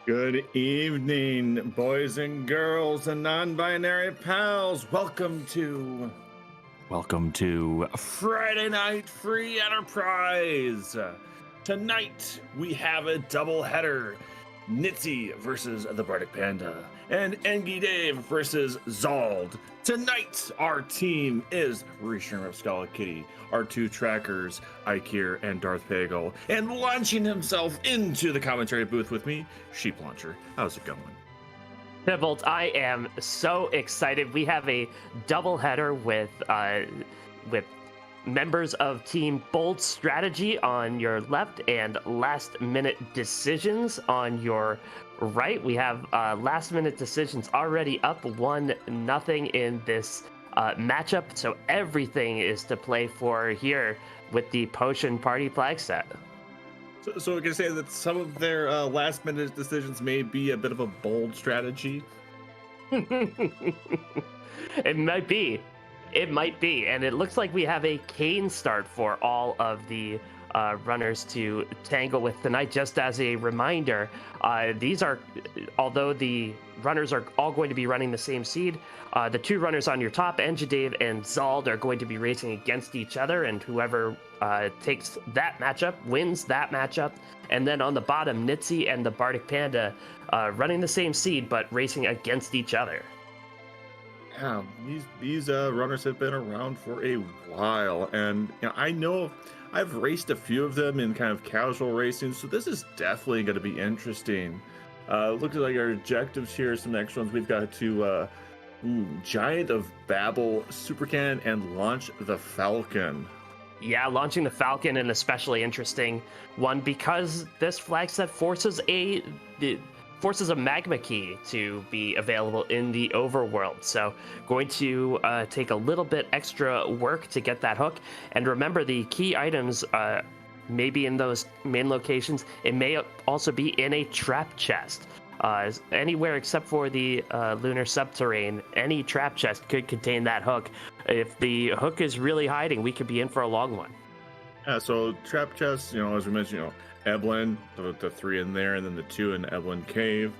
Good evening, boys and girls and non-binary pals. Welcome to Friday Night Free Enterprise. Tonight we have a double header: Nitzy versus the Bardic Panda and Engi Dave versus Zald. Tonight our team is Rishon of Skull Kitty, our two trackers, Ikir and Darth Pagel, and launching himself into the commentary booth with me, Sheep Launcher. How's it going? Tybalt, I am so excited. We have a doubleheader with members of Team Bold Strategy on your left and Last Minute Decisions on your right. We have Last Minute Decisions already up 1-0 in this matchup, so everything is to play for here with the Potion Party flag set. So we can say that some of their last-minute decisions may be a bit of a bold strategy. It might be. It might be. And it looks like we have a cane start for all of the runners to tangle with tonight. Just as a reminder, although the runners are all going to be running the same seed, the two runners on your top, Enjadav and Zald, are going to be racing against each other, and whoever takes that matchup wins that matchup. And then on the bottom, Nitzy and the Bardic Panda running the same seed but racing against each other. Yeah, these runners have been around for a while, and I know I've raced a few of them in kind of casual racing, so this is definitely going to be interesting. Looks like our objectives here, some extra ones. We've got to Giant of Babel Super Cannon and launch the Falcon. Yeah, launching the Falcon, an especially interesting one because this flag set forces a magma key to be available in the overworld. So going to take a little bit extra work to get that hook. And remember, the key items may be in those main locations. It may also be in a trap chest. Anywhere except for the lunar subterrane, any trap chest could contain that hook. If the hook is really hiding, we could be in for a long one. Yeah, so trap chests, as we mentioned, Eblan, the 3 in there, and then the 2 in Eblan Cave,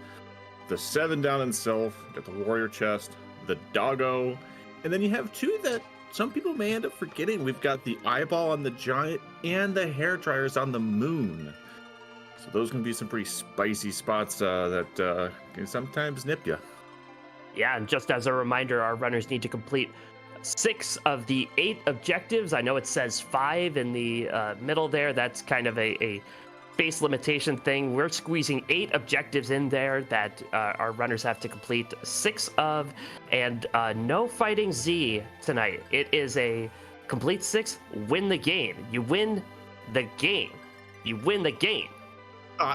the 7 down in Self, got the warrior chest, the doggo, and then you have 2 that some people may end up forgetting. We've got the eyeball on the giant and the hair dryers on the moon. So those can be some pretty spicy spots that can sometimes nip you. Yeah, and just as a reminder, our runners need to complete 6 of the 8 objectives. I know it says 5 in the middle there. That's kind of a space limitation thing. We're squeezing 8 objectives in there that our runners have to complete 6 of, and no fighting Z tonight. It is a complete 6, win the game. You win the game. You win the game.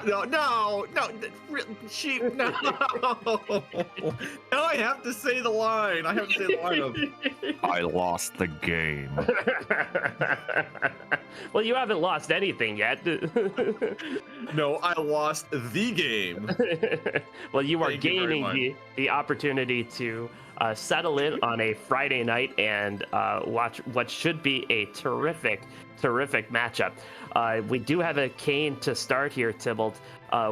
No, Sheep, no. Now I have to say the line. I have to say the line of, I lost the game. Well, you haven't lost anything yet. No, I lost the game. Well, you are gaining the opportunity to settle in on a Friday night and watch what should be a terrific matchup. We do have a cane to start here, Tybalt,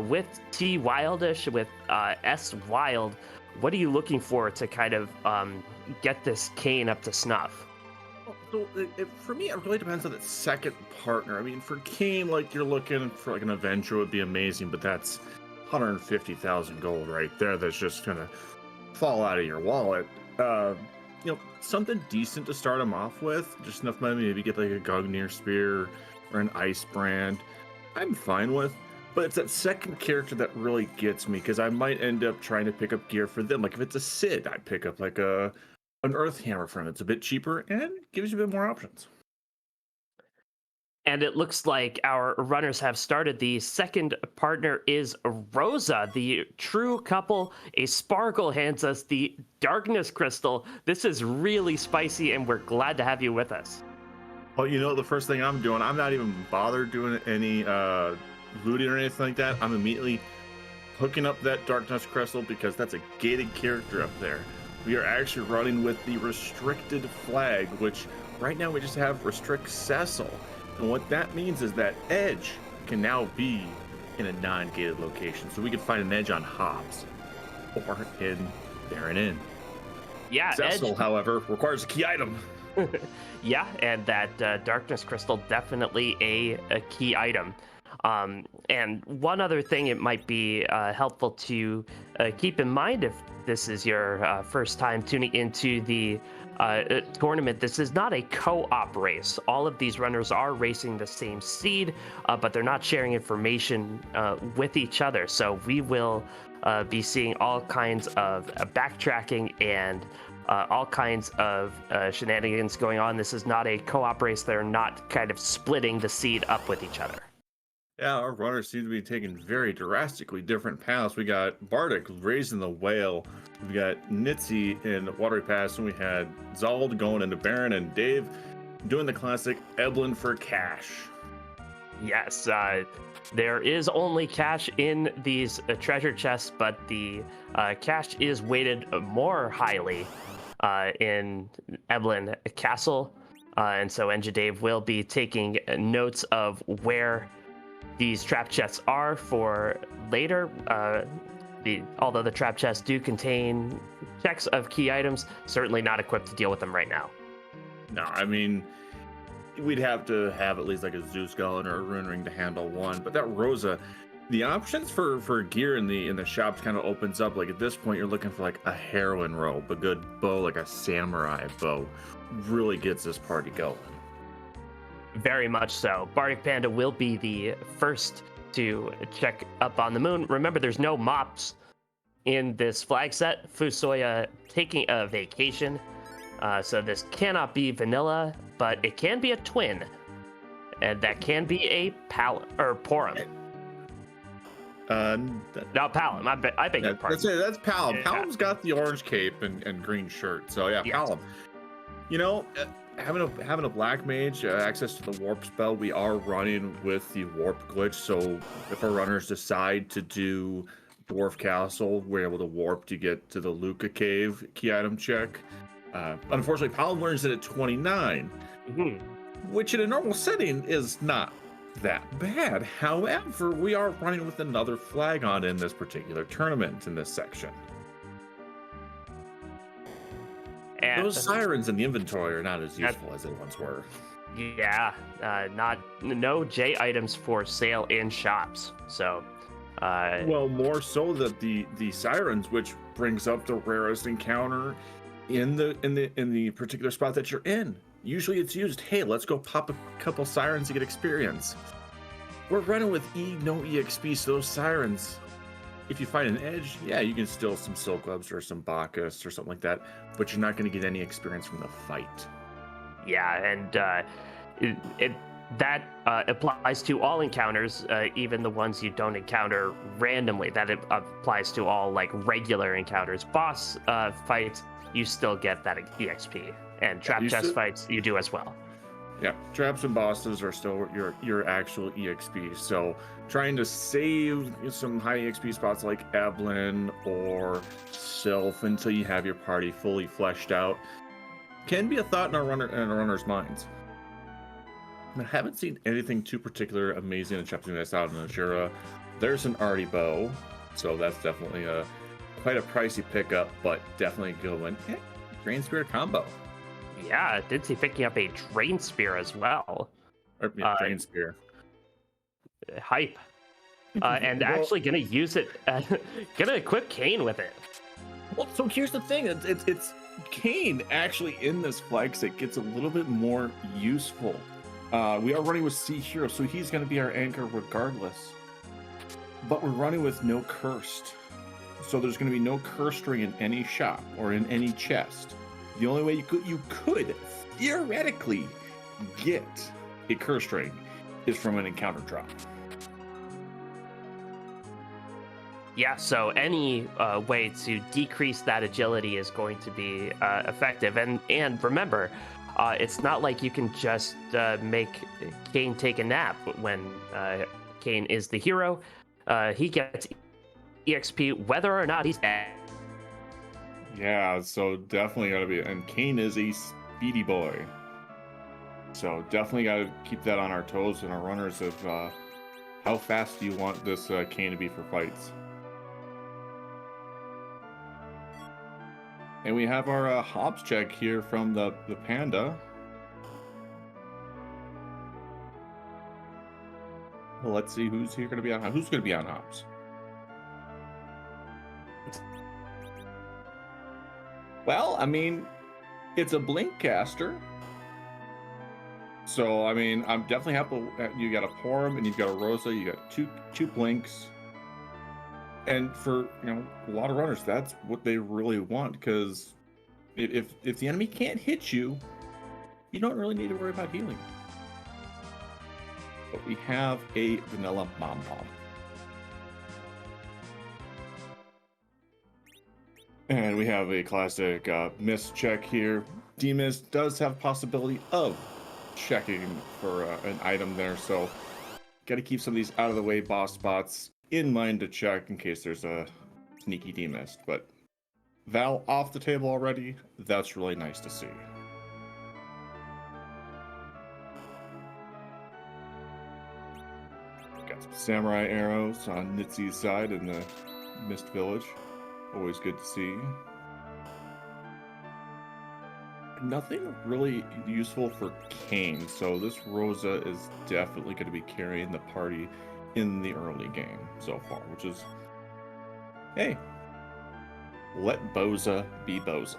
with T Wildish, with S Wild. What are you looking for to kind of get this cane up to snuff? So for me, it really depends on the second partner. I mean, for Kane, you're looking for an Avenger would be amazing, but that's 150,000 gold right there. That's just gonna fall out of your wallet. Something decent to start him off with, just enough money, maybe get a Gungnir Spear or an Ice Brand. I'm fine with, but it's that second character that really gets me, because I might end up trying to pick up gear for them. Like if it's a Sid, I'd pick up an Earth Hammer for him. It's a bit cheaper and gives you a bit more options. And it looks like our runners have started. The second partner is Rosa, the true couple. A Sparkle hands us the Darkness Crystal. This is really spicy, and we're glad to have you with us. Well, the first thing I'm doing, I'm not even bothered doing any looting or anything like that. I'm immediately hooking up that Darkness Crystal, because that's a gated character up there. We are actually running with the restricted flag, which right now we just have restrict Cecil. And what that means is that Edge can now be in a non-gated location, so we could find an edge on Hobbs or in Baron Inn. Yeah, Cecil, Edge. however, requires a key item. Yeah, and that darkness crystal definitely a key item. And one other thing it might be helpful to keep in mind if this is your first time tuning into the tournament, this is not a co-op race. All of these runners are racing the same seed, but they're not sharing information with each other. So we will be seeing all kinds of backtracking and all kinds of shenanigans going on. This is not a co-op race. They're not kind of splitting the seed up with each other. Yeah, our runners seem to be taking very drastically different paths. We got Bardic raising the whale. We got Nitzy in Watery Pass, and we had Zald going into Baron, and Dave doing the classic Eblan for cash. Yes, there is only cash in these treasure chests, but the cash is weighted more highly in Eblan Castle. And so Enja Dave will be taking notes of where these trap chests are for later. Although the trap chests do contain checks of key items, certainly not equipped to deal with them right now. No, I mean, we'd have to have at least like a Zeus Gullen or a Rune Ring to handle one. But that Rosa, the options for gear in the shops kind of opens up. Like at this point, you're looking for like a heroine robe, a good bow, like a samurai bow, really gets this party going. Very much so. Bardic Panda will be the first to check up on the moon. Remember, there's no mops in this flag set. Fusoya taking a vacation. So this cannot be vanilla, but it can be a twin. And that can be a Porum. No, Palom. I beg your pardon. That's Palom. Yeah. Palom's got the orange cape and green shirt. So yeah, Yes. Palom. You know, having a black mage access to the warp spell, we are running with the warp glitch. So if our runners decide to do Dwarf Castle, we're able to warp to get to the Luca Cave key item check. Unfortunately, Palom learns it at 29, which in a normal setting is not that bad. However, we are running with another flag on in this particular tournament in this section. And those sirens in the inventory are not as useful as they once were. Yeah, no J items for sale in shops. So, well, more so that the sirens, which brings up the rarest encounter in the particular spot that you're in. Usually it's used, hey, let's go pop a couple sirens to get experience. We're running with no EXP, so those sirens, if you find an edge, yeah, you can steal some Silk Gloves or some Bacchus or something like that, but you're not going to get any experience from the fight. Yeah, and that applies to all encounters, even the ones you don't encounter randomly. That applies to all like regular encounters. Boss fights, you still get that EXP, and trap chest fights, you do as well. Yeah, traps and bosses are still your actual EXP. So trying to save some high EXP spots like Eblan or Sylph until you have your party fully fleshed out can be a thought in our runners' minds. I haven't seen anything too particular amazing in chapter this out in Azura. There's an Artie bow, so that's definitely quite a pricey pickup, but definitely a good one. Drain Spear combo. Yeah, I did see picking up a Drain Spear as well. Drain Spear. Hype. And actually gonna use it, gonna equip Kane with it. Well, so here's the thing. It's Kane actually in this flag set gets a little bit more useful. We are running with Sea Hero, so he's going to be our anchor regardless. But we're running with no cursed. So there's going to be no cursed ring in any shop or in any chest. The only way you could theoretically get a cursed ring is from an encounter drop. Yeah, so any way to decrease that agility is going to be effective. And remember, it's not like you can just make Kane take a nap when Kane is the hero. He gets EXP whether or not he's dead. Yeah, so definitely got to be. And Kane is a speedy boy. So definitely got to keep that on our toes. And our runners How fast do you want this Kane to be for fights? And we have our hops check here from the panda. Well, let's see who's here going to be on. Who's going to be on hops? Well, I mean, it's a blink caster. So, I mean, I'm definitely happy. You got a Porum and you've got a Rosa. You got two blinks. And for, a lot of runners, that's what they really want, because if the enemy can't hit you, you don't really need to worry about healing. But we have a vanilla Mom Bomb. And we have a classic miss check here. D-Mist does have possibility of checking for an item there, so got to keep some of these out of the way boss spots in mind to check in case there's a sneaky D-Mist. But Val off the table already, that's really nice to see. Got some samurai arrows on Nitzi's side in the Mist Village. Always good to see. Nothing really useful for Kane, so this Rosa is definitely going to be carrying the party in the early game so far, which is, hey, let Boza be Boza.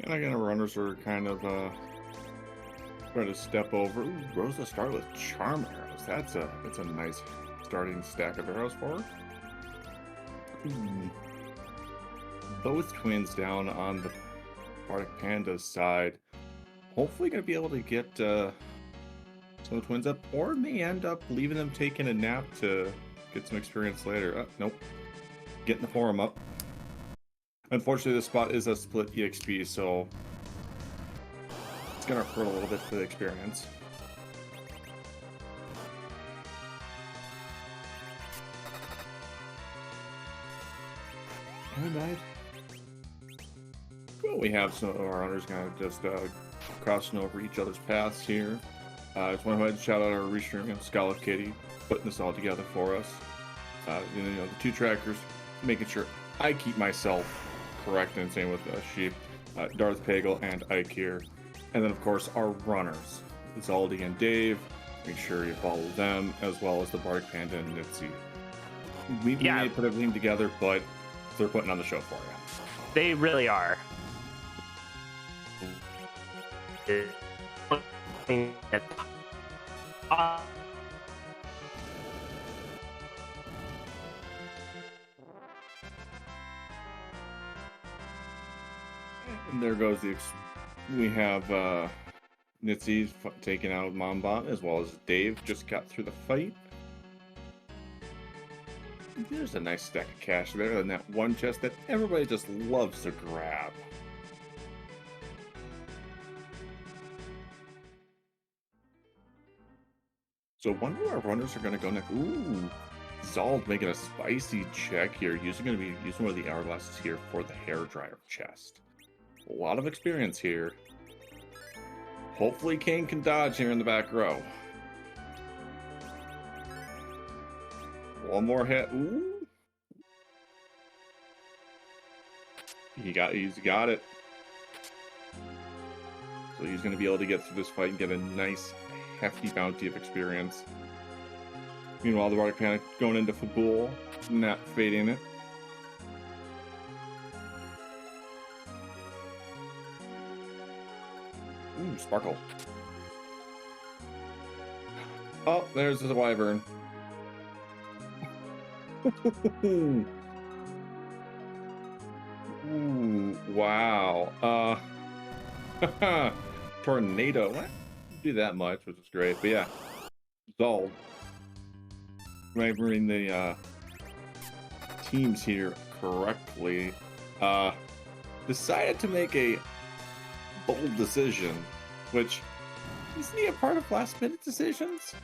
And again, runners are kind of trying to step over. Ooh, Rosa started with charm arrows. That's a nice starting stack of arrows for her. Both twins down on the Bardic Panda's side. Hopefully going to be able to get some of the twins up, or may end up leaving them taking a nap to get some experience later. Nope. Getting the forum up. Unfortunately, this spot is a split EXP, so it's going to hurt a little bit for the experience. And well, we have some of our runners kind of just crossing over each other's paths here. I just want to go ahead and shout out our restream, Scala Kitty, putting this all together for us. The two trackers, making sure I keep myself correct, and same with Sheep, Darth Pagel, and Ike here. And then, of course, our runners, Zaldi and Dave. Make sure you follow them, as well as the Bardic Panda and Nitzi. We may put everything together, but they're putting on the show for you. They really are. And there goes we have Nitzi taking out Mambot, as well as Dave just got through the fight. There's a nice stack of cash there, and that one chest that everybody just loves to grab. So one of our runners are going to go next. Ooh, Zald making a spicy check here. Going to be using one of the hourglasses here for the hair dryer chest. A lot of experience here. Hopefully Kane can dodge here in the back row. One more hit. Ooh. He's got it. So he's going to be able to get through this fight and get a nice, hefty bounty of experience. Meanwhile, the Bardic Panic going into Fabul, not fading it. Ooh, Sparkle. Oh, there's the Wyvern. Ooh, wow. Tornado. What? Didn't do that much, which is great. But yeah, Zald. Remembering the teams here correctly, decided to make a bold decision, which Isn't he a part of last-minute decisions?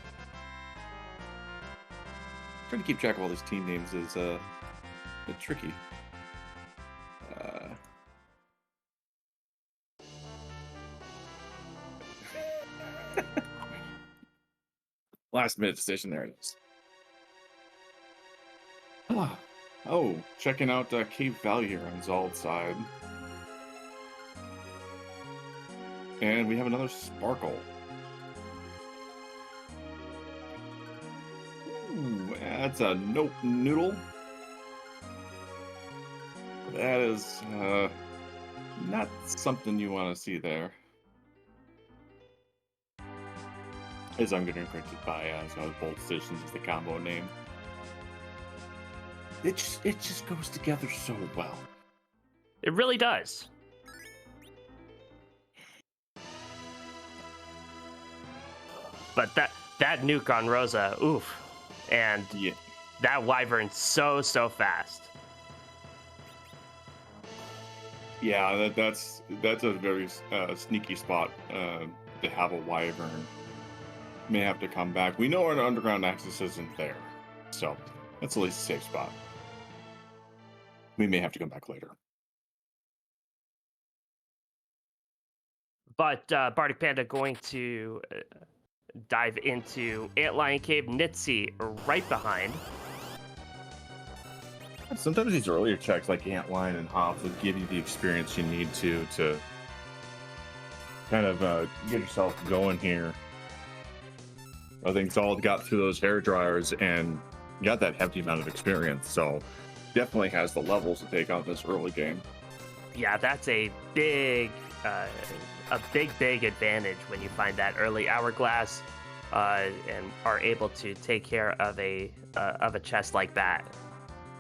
Trying to keep track of all these team names is a bit tricky. Last-minute decision, there it is. Oh, checking out Cave Valley here on Zald's side. And we have another Sparkle. Ooh, that's a Nope Noodle. That is not something you want to see there. As I'm getting corrected by Bold Decisions is the combo name. It just goes together so well. It really does. But that nuke on Rosa, oof. And Yeah. that Wyvern so fast. Yeah, that's a very sneaky spot to have a Wyvern. May have to come back. We know our underground access isn't there, so that's at least a safe spot. We may have to come back later. But Bardic Panda going to dive into Antlion Cave, Nitsy right behind. Sometimes these earlier checks like Antlion and Hoff would give you the experience you need to kind of get yourself going here. I think Zald got through those hair dryers and got that hefty amount of experience, so definitely has the levels to take on this early game. Yeah, that's a big advantage when you find that early hourglass and are able to take care of a chest like that.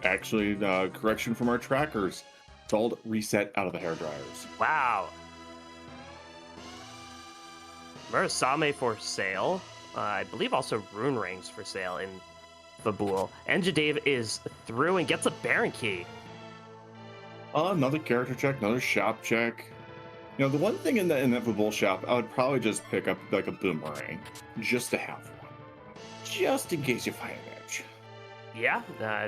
Actually, correction from our trackers, Zald reset out of the hair dryers. Wow. Murasame for sale. I believe also Rune Rings for sale in Fabul. Enjadave is through and gets a Baron Key. Another character check, another shop check. You know, the one thing in that Fabul shop, I would probably just pick up like a boomerang, just to have one, just in case you find an edge. Yeah,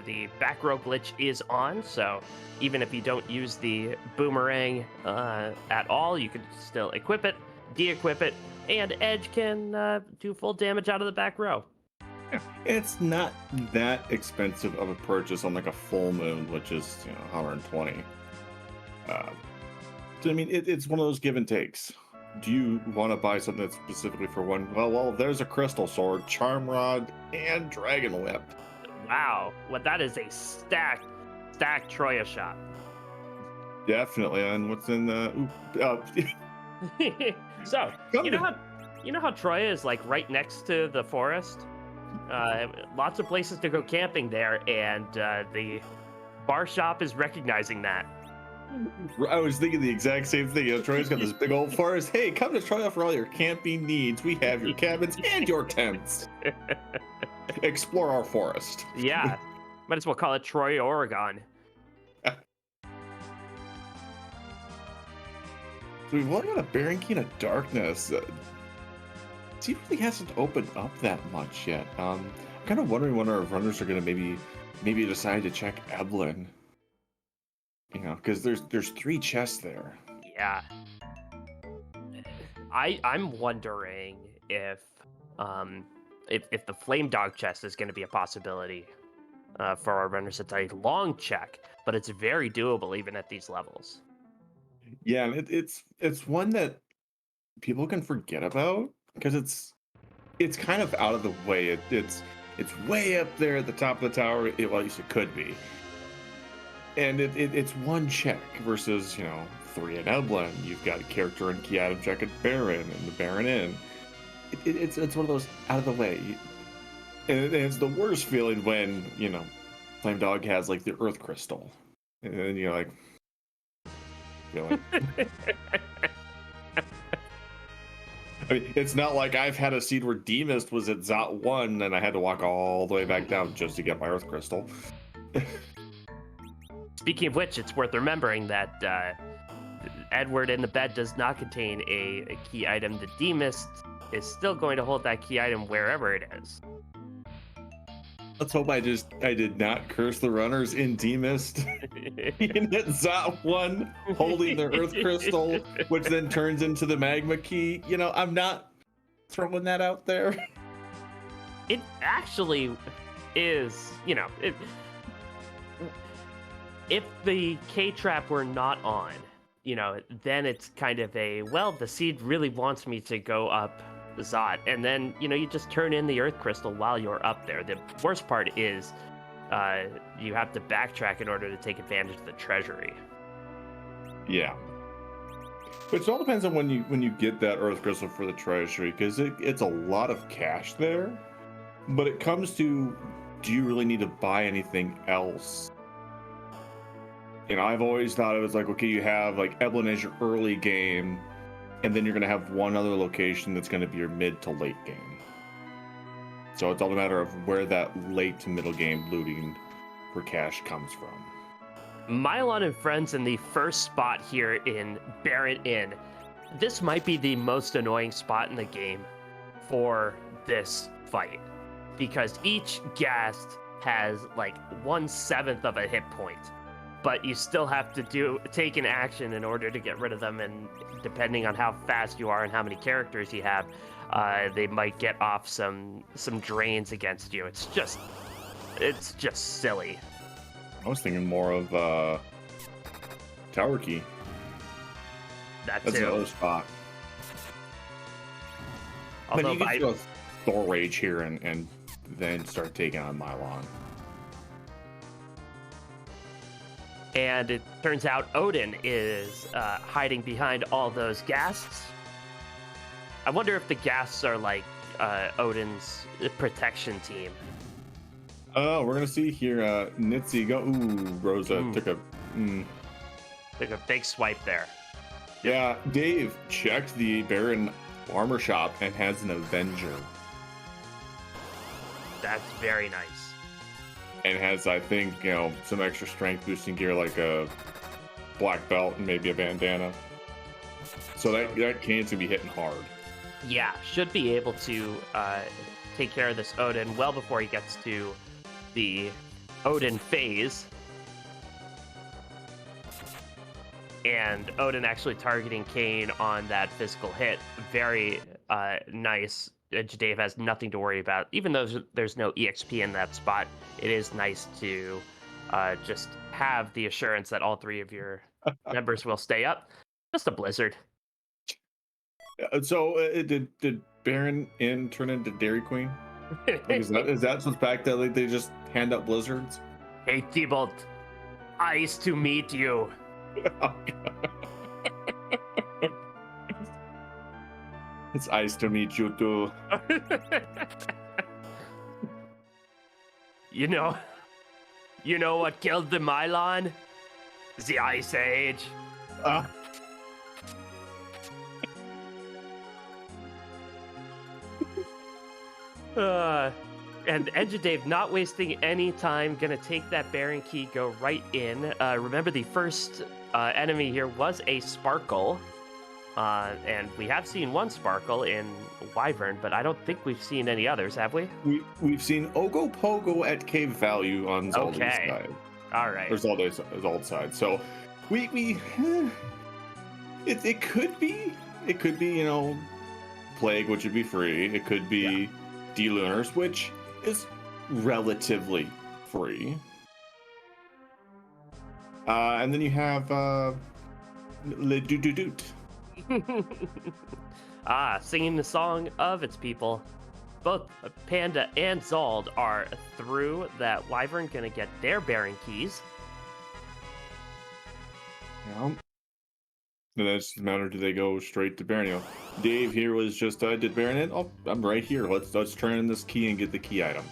the back row glitch is on, so even if you don't use the boomerang at all, you can still equip it, de-equip it, and Edge can do full damage out of the back row. Yeah, it's not that expensive of a purchase on like a full moon, which is 120. So I mean, it's one of those give and takes. Do you want to buy something that's specifically for one? Well, there's a crystal sword, charm rod, and dragon whip. Wow, well that is a stacked Troya shop. Definitely, and what's in the? So you know how Troya is like right next to the forest. Lots of places to go camping there, and the bar shop is recognizing that. I was thinking the exact same thing. Troya's got this big old forest. Hey, come to Troya for all your camping needs. We have your cabins and your tents. Explore our forest. Yeah, might as well call it Troya, Oregon. So we've only got a Baron Key and a Darkness. He really hasn't opened up that much yet. I'm kind of wondering when our runners are going to maybe decide to check Eblan. Because there's 3 chests there. Yeah. I'm wondering if the Flame Dog chest is going to be a possibility for our runners. It's a long check, but it's very doable even at these levels. Yeah, and it's one that people can forget about because it's kind of out of the way. It's way up there at the top of the tower. Well, at least it could be. And it's one check versus 3 at Eblan. You've got a character in key item check at Baron and the Baron Inn. It's one of those out of the way, and it's the worst feeling when Flame Dog has like the Earth Crystal, and then you're like, really? I mean, it's not like I've had a seed where Demist was at Zot 1 and I had to walk all the way back down just to get my Earth Crystal. Speaking of which, it's worth remembering that Edward in the Bed does not contain a key item. The Demist is still going to hold that key item wherever it is. Let's hope I did not curse the runners in Demist. And it's that one holding the Earth Crystal, which then turns into the Magma Key. You know, I'm not throwing that out there. It actually is, you know, if the K-trap were not on, you know, then it's kind of a, well, the seed really wants me to go up Zot, and then, you know, you just turn in the Earth Crystal while you're up there. The worst part is you have to backtrack in order to take advantage of the treasury. Yeah. Which all depends on when you get that Earth Crystal for the treasury, because it's a lot of cash there. But it comes to, do you really need to buy anything else? You know, I've always thought it was like, okay, you have like Eblan as your early game, and then you're going to have one other location that's going to be your mid to late game. So it's all a matter of where that late to middle game looting for cash comes from. Mylon and friends in the first spot here in Baron Inn. This might be the most annoying spot in the game for this fight, because each ghast has like 1/7 of a hit point, but you still have to take an action in order to get rid of them, and depending on how fast you are and how many characters you have, they might get off some drains against you. It's just silly. I was thinking more of Tower Key. That's another spot. But you can go Thor Rage here and then start taking on Mylon. And it turns out Odin is hiding behind all those ghasts. I wonder if the ghasts are like Odin's protection team. Oh, we're gonna see here. Nitzy go. Ooh, Rosa took a big swipe there. Yeah, Dave checked the Baron armor shop and has an Avenger. That's very nice. And has, I think, you know, some extra strength boosting gear like a black belt and maybe a bandana. So that can's gonna be hitting hard. Yeah, should be able to take care of this Odin well before he gets to the Odin phase. And Odin actually targeting Kane on that physical hit. Very nice. Jadave has nothing to worry about. Even though there's no EXP in that spot, it is nice to just have the assurance that all three of your members will stay up. Just a blizzard. So did Baron Inn turn into Dairy Queen? Like, is that what's back that like, they just hand out blizzards? Hey Thibault, nice to meet you. It's nice to meet you too. You know what killed the Mylon? The Ice Age. And Dave not wasting any time, gonna take that Baron Key, go right in. Remember, the first enemy here was a Sparkle. And we have seen one Sparkle in Wyvern, but I don't think we've seen any others, have we? We've seen Ogo Pogo at Cave Value on Zaldi's side. All right. Or Zald's side. So it could be, you know, Plague, which would be free. It could be D-Lunars, which is relatively free. And then you have Le Doot. Singing the song of its people. Both Panda and Zald are through that Wyvern, gonna get their Baron Keys. Yeah. And then it's a matter, do they go straight to Baron? You know, Dave here was just did Baron in? Oh, I'm right here. Let's turn in this key and get the key item.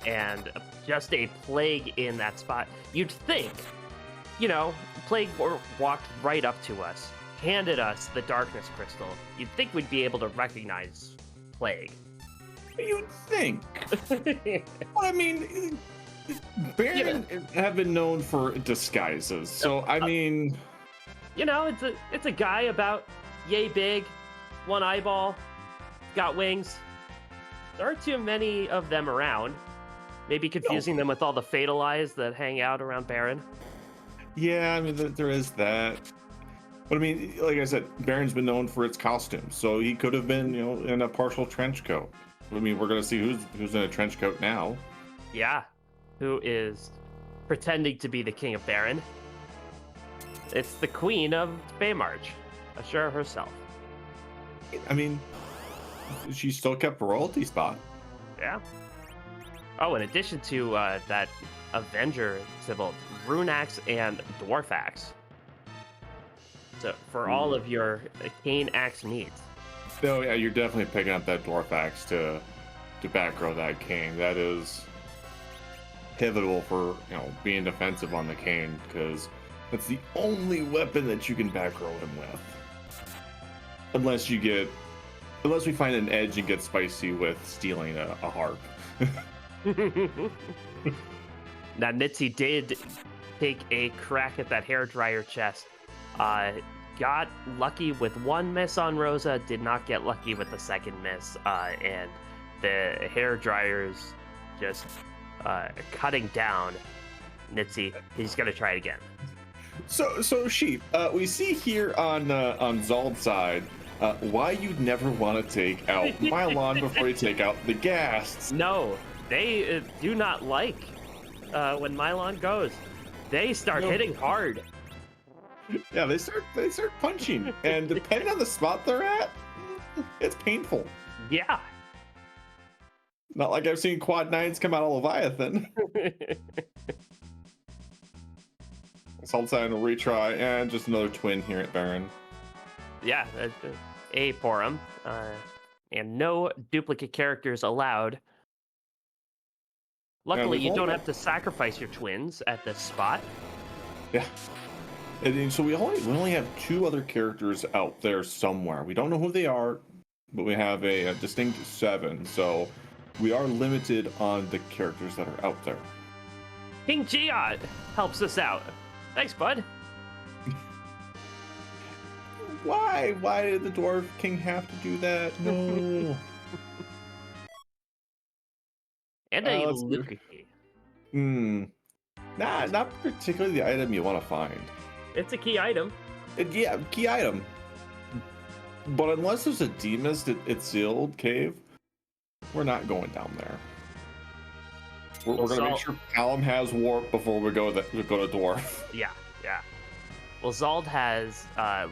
And just a Plague in that spot. You'd think, you know, Plague walked right up to us, handed us the Darkness Crystal. You'd think we'd be able to recognize Plague. You'd think. Well, I mean, Baron have been known for disguises, so I mean, you know, it's a guy about yay big, one eyeball, got wings. There aren't too many of them around. Maybe confusing them with all the Fatal Eyes that hang out around Baron. Yeah, I mean, there is that. But I mean, like I said, Baron's been known for its costumes, so he could have been, in a partial trench coat. I mean, we're gonna see who's in a trench coat now. Yeah, who is pretending to be the king of Baron. It's the queen of Baymarch, Ashura herself. I mean, she still kept a royalty spot. Yeah. Oh, in addition to that Avenger symbol, Rune Axe and Dwarf Axe. So for all of your Cane Axe needs. No, yeah, you're definitely picking up that Dwarf Axe to back row that cane. That is pivotal for being defensive on the cane, because that's the only weapon that you can back row him with. Unless we find an edge and get spicy with stealing a harp. Now, Nitsi did take a crack at that hairdryer chest. Got lucky with one miss on Rosa, did not get lucky with the second miss, and the hairdryer's just cutting down Nitsi. He's gonna try it again. So Sheep, we see here on Zald's side why you'd never want to take out Mylon before you take out the Ghasts. No, they do not like when Mylon goes. They start hitting hard. Yeah, they start punching, and depending on the spot they're at, it's painful. Yeah. Not like I've seen Quad 9s come out of Leviathan. Assault side will retry, and just another twin here at Baron. Yeah, a Porum, and no duplicate characters allowed. Luckily, you don't have to sacrifice your twins at this spot. Yeah. And so we only have two other characters out there somewhere. We don't know who they are, but we have a distinct 7. So we are limited on the characters that are out there. King Geod helps us out. Thanks, bud. Why? Why did the Dwarf King have to do that? No. And a Luca key. Not particularly the item you want to find. It's a key item. Yeah, key item. But unless there's a Demas at Sealed Cave, we're not going down there. We're going to make sure Callum has warp before we go to Dwarf. Yeah. Well, Zald has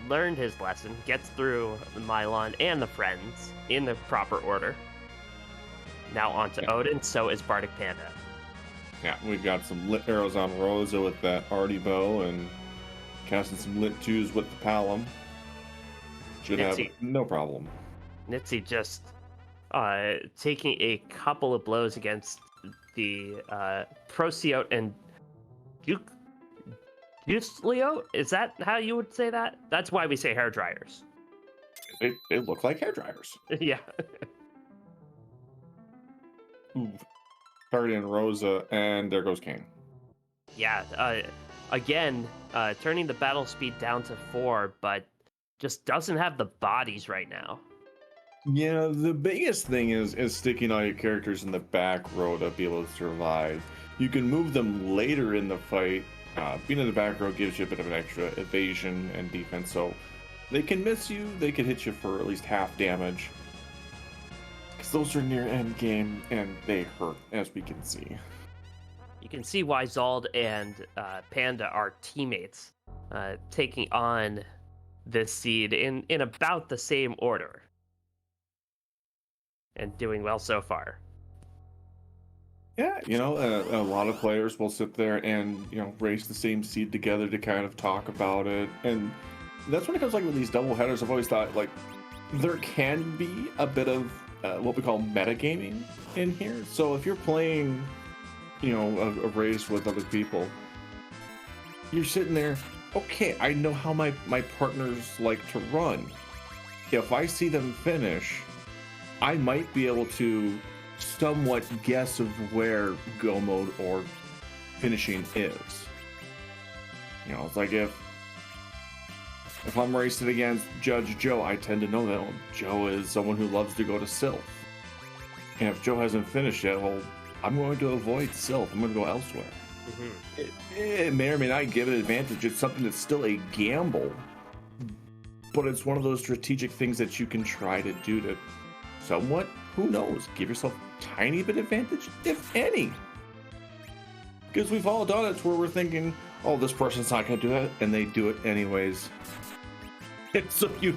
learned his lesson, gets through the Mylon and the friends in the proper order. Now on to Odin, so is Bardic Panda. Yeah, we've got some lit arrows on Rosa with that Artie bow, and casting some lit 2s with the Palom. Should have no problem. Nitsi just taking a couple of blows against the Prociote and Ducelio? Is that how you would say that? That's why we say hair dryers. They look like hair dryers. Yeah. Targeting Rosa, and there goes Kane. Yeah, again, turning the battle speed down to 4, but just doesn't have the bodies right now. Yeah, the biggest thing is sticking all your characters in the back row to be able to survive. You can move them later in the fight. Being in the back row gives you a bit of an extra evasion and defense, so they can miss you, they can hit you for at least half damage. Because those are near end game, and they hurt, as we can see. You can see why Zald and Panda are teammates, taking on this seed in about the same order. And doing well so far. Yeah, a lot of players will sit there and, race the same seed together to kind of talk about it. And that's when it comes with these double headers. I've always thought, there can be a bit of what we call metagaming in here. So if you're playing, a race with other people, you're sitting there, okay, I know how my partners like to run. If I see them finish, I might be able to somewhat guess of where go mode or finishing is. It's like if If I'm racing against Judge Joe, I tend to know that Joe is someone who loves to go to Sylph. And if Joe hasn't finished yet, well, I'm going to avoid Sylph. I'm going to go elsewhere. It may or may not give an advantage. It's something that's still a gamble, but it's one of those strategic things that you can try to do to somewhat, who knows, give yourself a tiny bit of advantage, if any. Because we've all done it where we're thinking, oh, this person's not going to do that, and they do it anyways. And so you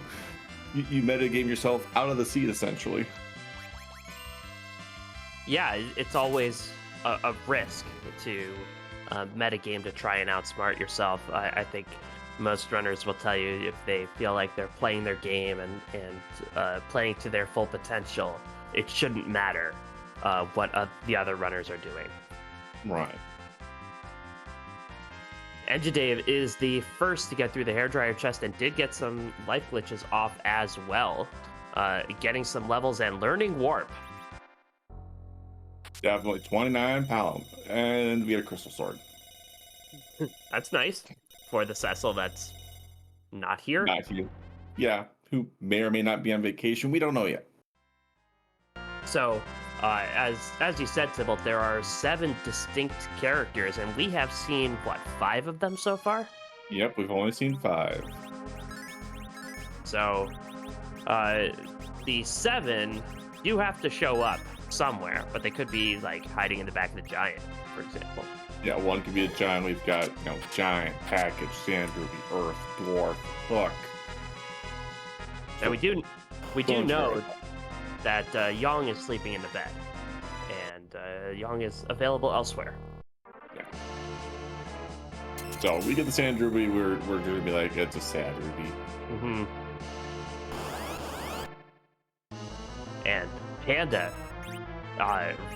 metagame yourself out of the seat, essentially. Yeah, it's always a risk to metagame to try and outsmart yourself. I think most runners will tell you if they feel like they're playing their game and playing to their full potential, it shouldn't matter what the other runners are doing. Right. Enjadave is the first to get through the hairdryer chest and did get some life glitches off as well, getting some levels and learning warp. Definitely 29 pound, and we get a crystal sword. That's nice for the Cecil that's not here. Not you. Yeah, who may or may not be on vacation. We don't know yet. So, as you said, Tybalt, there are 7 distinct characters, and we have seen, what, 5 of them so far? Yep, we've only seen 5. So, the 7 do have to show up somewhere, but they could be, like, hiding in the back of the giant, for example. Yeah, one could be a giant. We've got, giant, package, sand ruby, earth, dwarf, hook. And we do know that Yong is sleeping in the bed, and Yong is available elsewhere. Yeah. So we get the sand ruby. We're gonna be like, it's a sad ruby. Mm-hmm. And Panda,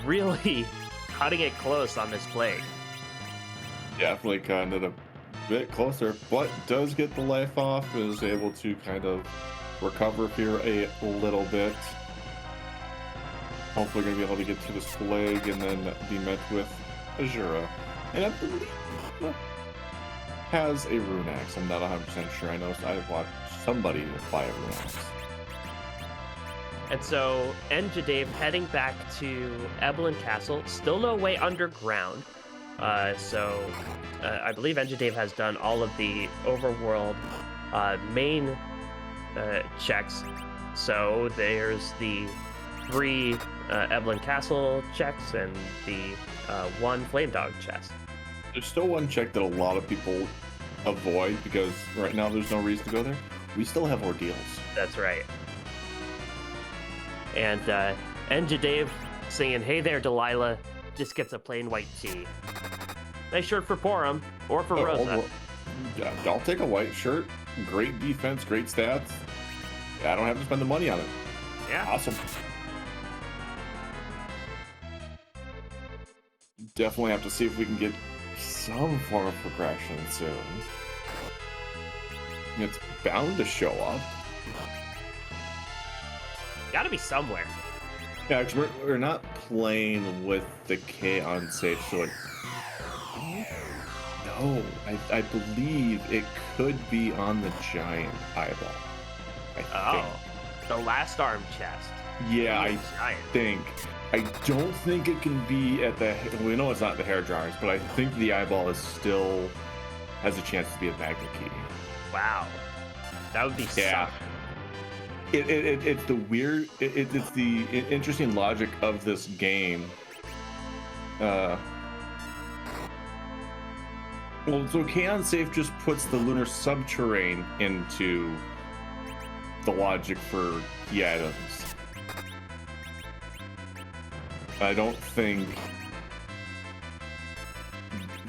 really cutting it close on this plague. Definitely kind of a bit closer, but does get the life off. Is able to kind of recover here a little bit. Hopefully going to be able to get through this plague and then be met with Azura. And I believe has a rune axe. I'm not 100% sure. I know I've watched somebody apply a rune axe. And so Enjadave heading back to Eblan Castle. Still no way underground. So I believe Enjadave has done all of the overworld main checks. So there's the 3 Eblan Castle checks and the 1 Flame Dog chest. There's still one check that a lot of people avoid because right now there's no reason to go there. We still have ordeals. That's right. And Enjadave singing, "Hey there, Delilah," just gets a plain white tea. Nice shirt for Porum or for Rosa. Yeah, I'll take a white shirt. Great defense, great stats. I don't have to spend the money on it. Yeah. Awesome. Definitely have to see if we can get some form of progression soon. It's bound to show up. Gotta be somewhere. Yeah, actually, we're not playing with the K on safe, so like... No, I believe it could be on the giant eyeball. I think. The last arm chest. Yeah, I Giant. think. I don't think it can be at the... We know it's not the hair dryers, but I think the eyeball is still... has a chance to be a magma key. Wow. That would be Yeah. It's the weird... It's the interesting logic of this game. Well, so Kaon Safe just puts the lunar subterrane into the logic for key items. I don't think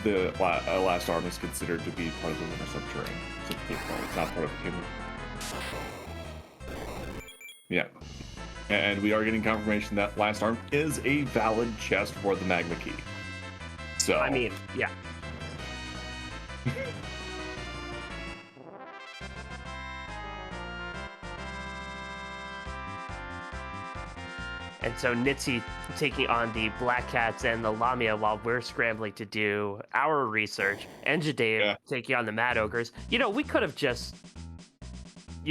the last arm is considered to be part of the lunar subterrane. It's not part of the game. Yeah. And we are getting confirmation that last arm is a valid chest for the magma key. So I mean, yeah. And so Nitsi taking on the Black Cats and the Lamia while we're scrambling to do our research. Enjadave taking on the Mad Ogres. You know, we could have just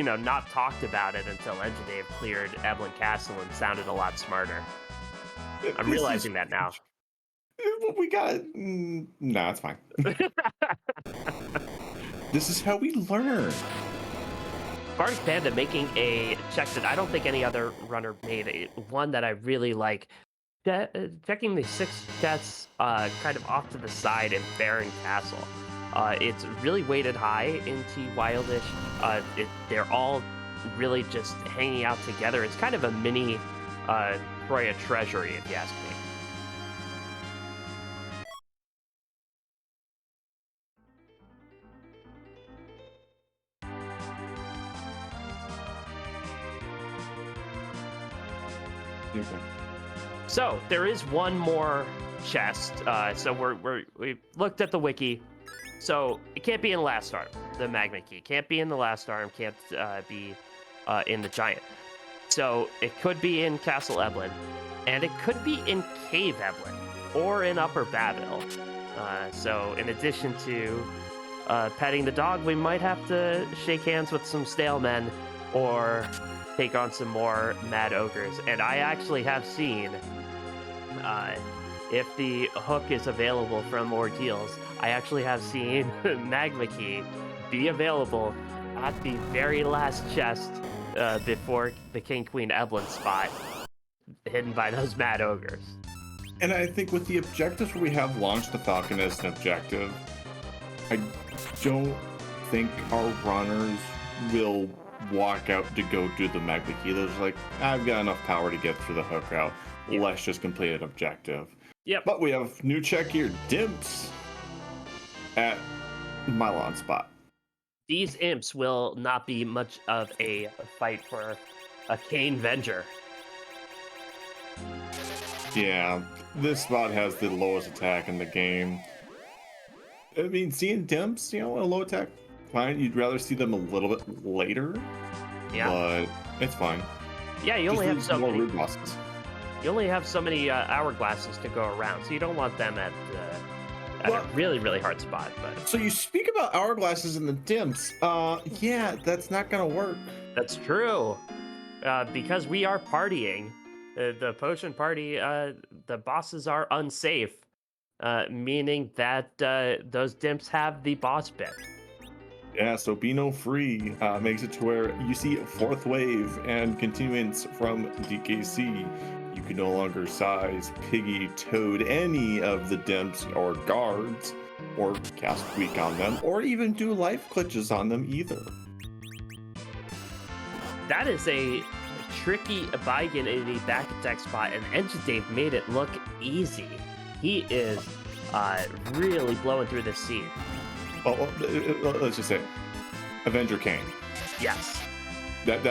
not talked about it until Dave cleared Eblan Castle and sounded a lot smarter. I'm realizing that now. We got nah, it's fine. This is how we learn. Bardic Panda making a check that I don't think any other runner made. One that I really like. Checking the 6 chests kind of off to the side in Baron Castle. It's really weighted high into Wildish. They're all really just hanging out together. It's kind of a mini Troya treasury, if you ask me. Okay. So there is one more chest. So we looked at the wiki. So it can't be in the last arm, the magma key. Can't be in the last arm. Can't be in the giant. So it could be in Castle Eblan, and it could be in Cave Eblan, or in Upper Babel. So in addition to petting the dog, we might have to shake hands with some stale men, or take on some more mad ogres. And I actually have seen, if the hook is available from Ordeals, I actually have seen Magma Key be available at the very last chest before the King Queen Eblan spot, hidden by those mad ogres. And I think with the objectives where we have launched the Falcon as an objective, I don't think our runners will walk out to go do the Magma Key. There's like, I've got enough power to get through the hook route. Yeah. Let's just complete an objective. Yep. But we have new check here, Dimps at Mylon spot. These imps will not be much of a fight for a Kane Venger. Yeah, this spot has the lowest attack in the game. I mean, seeing Dimps, a low attack, fine. You'd rather see them a little bit later. Yeah. But it's fine. Yeah, you only have so more many rude bosses. You only have so many hourglasses to go around, so you don't want them at a really, really hard spot. But so you speak about hourglasses and the Dimps. Yeah, that's not gonna work. That's true. Because we are partying. The potion party, the bosses are unsafe, meaning that those Dimps have the boss bit. Yeah, so Beano Free makes it to where you see 4th wave and continuance from DKC. You can no longer size, piggy, toad any of the Dimps or guards, or cast weak on them, or even do life glitches on them either. That is a tricky Baigan in the back attack spot, and Dave made it look easy. He is really blowing through this seed. Oh, let's just say, Avenger Kane. Yes. That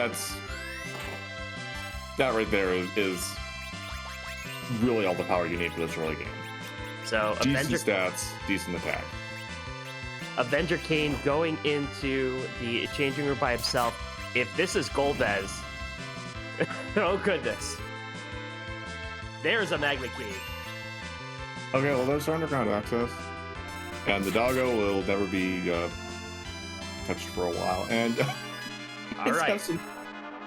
right there is really all the power you need for this early game. So decent Avenger stats, decent attack. Avenger Kane going into the changing room by himself. If this is Golbez, oh goodness. There's a Magma Key. Okay, well there's our underground access. And the doggo will never be touched for a while. And all right. Got some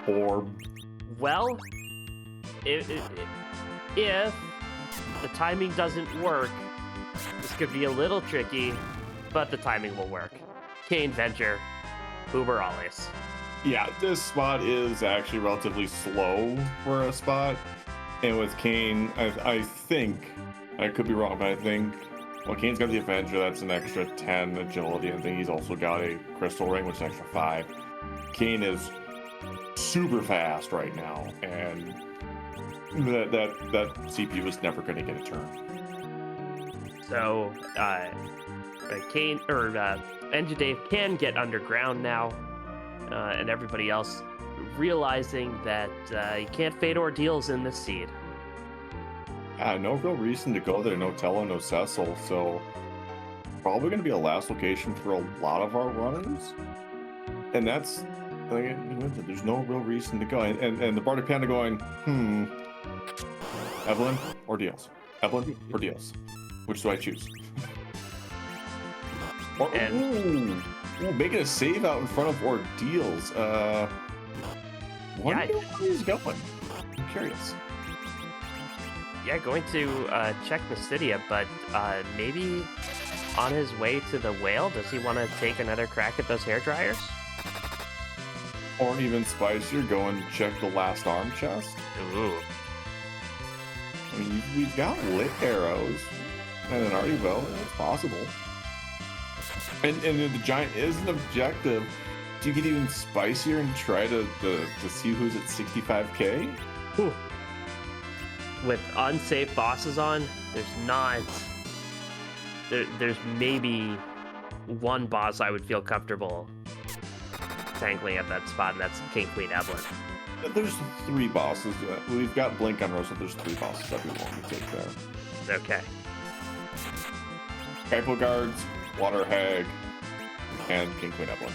orb. Well, if the timing doesn't work, this could be a little tricky, but the timing will work. Kane Venture, Uber Alice. Yeah, this spot is actually relatively slow for a spot. And with Kane, I think, I could be wrong, but I think, well, Kane's got the Avenger, that's an extra 10 agility. I think he's also got a Crystal Ring, which is an extra 5. Kane is super fast right now, and that CPU is never going to get a turn. So, Kane, or Dave can get underground now, and everybody else realizing that you can't fade Ordeals in this seed. No real reason to go there. No Tello, no Cecil. So probably going to be a last location for a lot of our runners. And that's, like, there's no real reason to go. And the Bardic Panda going, Evelyn or Deals? Evelyn or Deals? Which do I choose? Ooh, making a save out in front of Ordeals. Wonder where he's going. I'm curious. Yeah, going to check Mystidia, but maybe on his way to the whale, does he want to take another crack at those hair dryers? Or even spicier, go and check the last arm chest. Ooh. I mean, we've got lit arrows and an arty bow. It's possible. And the giant is an objective. Do you get even spicier and try to see who's at 65k? Ooh. With unsafe bosses on, there's not. There's maybe one boss I would feel comfortable tangling at that spot, and that's King Queen Eblan. There's 3 bosses. We've got Blink on Rosa. There's 3 bosses that we want to take there. Okay. Rifle Guards, Water Hag, and King Queen Eblan.